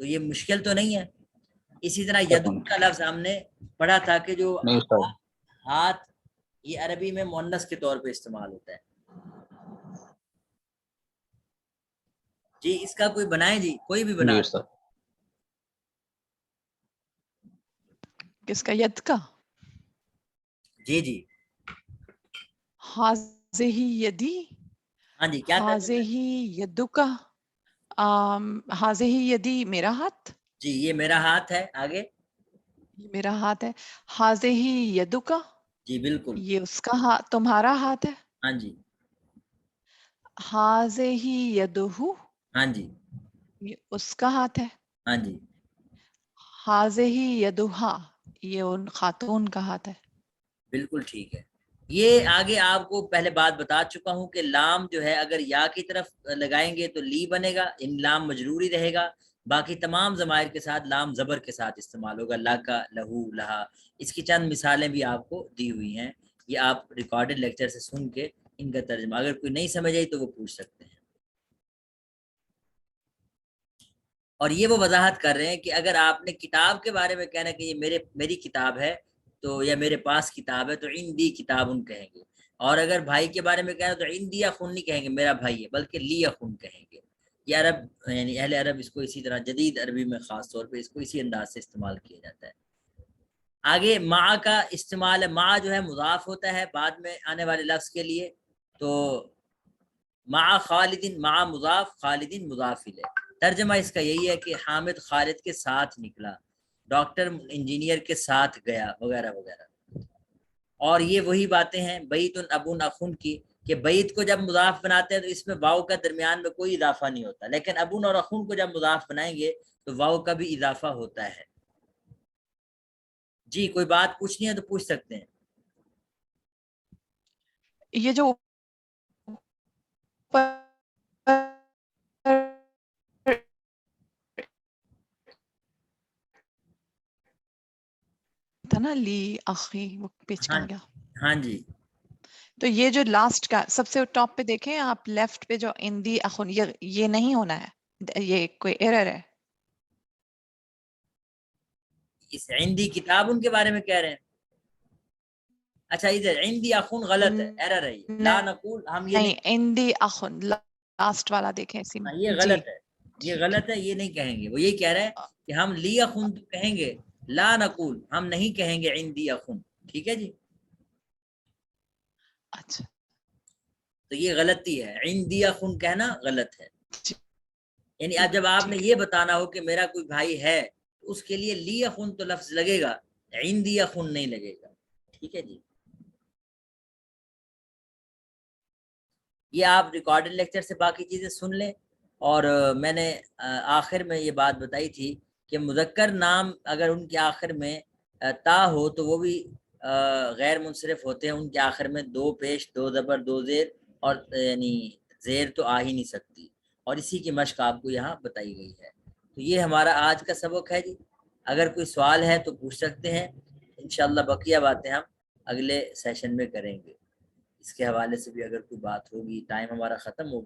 तो ये मुश्किल तो नहीं है। इसी तरह यदुन का लफ्ज हमने पढ़ा था कि जो नहीं उस्ताद, हाथ, ये अरबी में मुन्नस के तौर पे इस्तेमाल होता है। जी इसका कोई बनाए जी, कोई भी बना जी दे। उस्ताद। किसका? यद का? जी जी हाज़िही यदी, हाँ जी, क्या कर देना है? हाज़िही यदुका, हाज़िही यदी मेरा हाथ, जी ये मेरा हाथ है। आगे ये मेरा हाथ है। हाज़िही यदुका, जी बिल्कुल। ये उसका हाथ, तुम्हारा हाथ है। हाँ जी हाज़िही यदुहु, हाँ जी ये उसका हाथ है। हाँ जी हाज़िही यदुहा, ये उन खातून का हाथ है। बिल्कुल ठीक है। ये आगे आपको पहले बात बता चुका हूं कि लाम जो है अगर या की तरफ लगाएंगे तो ली बनेगा, इन लाम मजरूरी रहेगा। बाकी तमाम ज़मायर के साथ लाम ज़बर के साथ इस्तेमाल होगा, लाका, लहू, लहा। इसकी चंद मिसालें भी आपको दी हुई हैं, ये आप रिकॉर्डेड लेक्चर से सुन के इनका तर्जमा, अगर कोई नहीं समझ आई तो वो पूछ सकते हैं। और ये वो वजाहत कर रहे हैं कि अगर आपने किताब के बारे में कहना कि ये मेरी किताब है, तो या मेरे पास किताब है, तो इंदी किताबुन कहेंगे। और अगर भाई के बारे में कहना तो इंदी अखुन नहीं कहेंगे मेरा भाई है, बल्कि ली अखुन कहेंगे। ये अरब यानी अहले अरब इसको इसी तरह, जदीद अरबी में खास तौर पे इसको इसी अंदाज से इस्तेमाल किया जाता है। आगे मा का इस्तेमाल है, मा जो है मुजाफ होता है बाद में आने वाले लफ्ज के लिए। तो मा खालिदिन, मा मुजाफ, खालिदिन मुजाफ इले। तर्जमा इसका यही है कि हामिद खालिद के साथ निकला, डॉक्टर इंजीनियर के साथ गया, वगैरह वगैरह। और ये वही बातें हैं बैतुन अबुन अखुन की, कि बैत को जब मुजाफ बनाते हैं तो इसमें वाव का दरमियान में कोई इजाफा नहीं होता, लेकिन अबुन और अखुन को जब मुजाफ बनाएंगे तो वाव का भी इजाफा होता है। जी कोई बात पूछनी है तो पूछ सकते हैं। ये जो था ना, ली आखी, वो पेज हाँ कहाँ गया? हाँ जी तो ये जो लास्ट का सबसे टॉप पे देखें आप, लेफ्ट पे जो इंदी अखुन, ये नहीं होना है, ये कोई एरर है। इस हिंदी किताब उनके बारे में कह रहे हैं। अच्छा इधर इंदी अखुन गलत है, एरर है, ये ला नकूल, हम ये नहीं, नहीं, इंदी अखुन लास्ट वाला देखें इसी में। हाँ, ये जी गलत है, ये ठीक गलत है, ये नहीं कहेंगे। वो यही कह रहे हैं कि हम ली अखुन तो कहेंगे, ला नकूल हम नहीं कहेंगे इंदी अखुन। ठीक है जी, अच्छा तो ये गलती है, इंदी अखुन कहना गलत है। जी, यानी अब जब आपने ठीक ये बताना हो कि मेरा कोई भाई है, तो उसके लिए ली अखुन तो लफ्ज लगेगा, इंदी अखुन नहीं लगेगा। ठीक है जी, ये आप रिकॉर्डेड लेक्चर से बाकी चीज़ें सुन लें। और मैंने आखिर में ये बात बताई थी कि मुज़क्कर नाम अगर उनके आखिर में ता हो तो वो भी गैर मुनसरिफ होते हैं। उनके आखिर में दो पेश, दो ज़बर, दो ज़ेर, और यानी ज़ेर तो आ ही नहीं सकती। और इसी की मश्क आपको यहाँ बताई गई है। तो ये हमारा आज का सबक है जी। अगर कोई सवाल है तो पूछ सकते हैं, इंशाअल्लाह बकिया बातें हम अगले सेशन में करेंगे। اس کے حوالے سے بھی اگر کوئی بات ہوگی. ٹائم ہمارا ختم ہو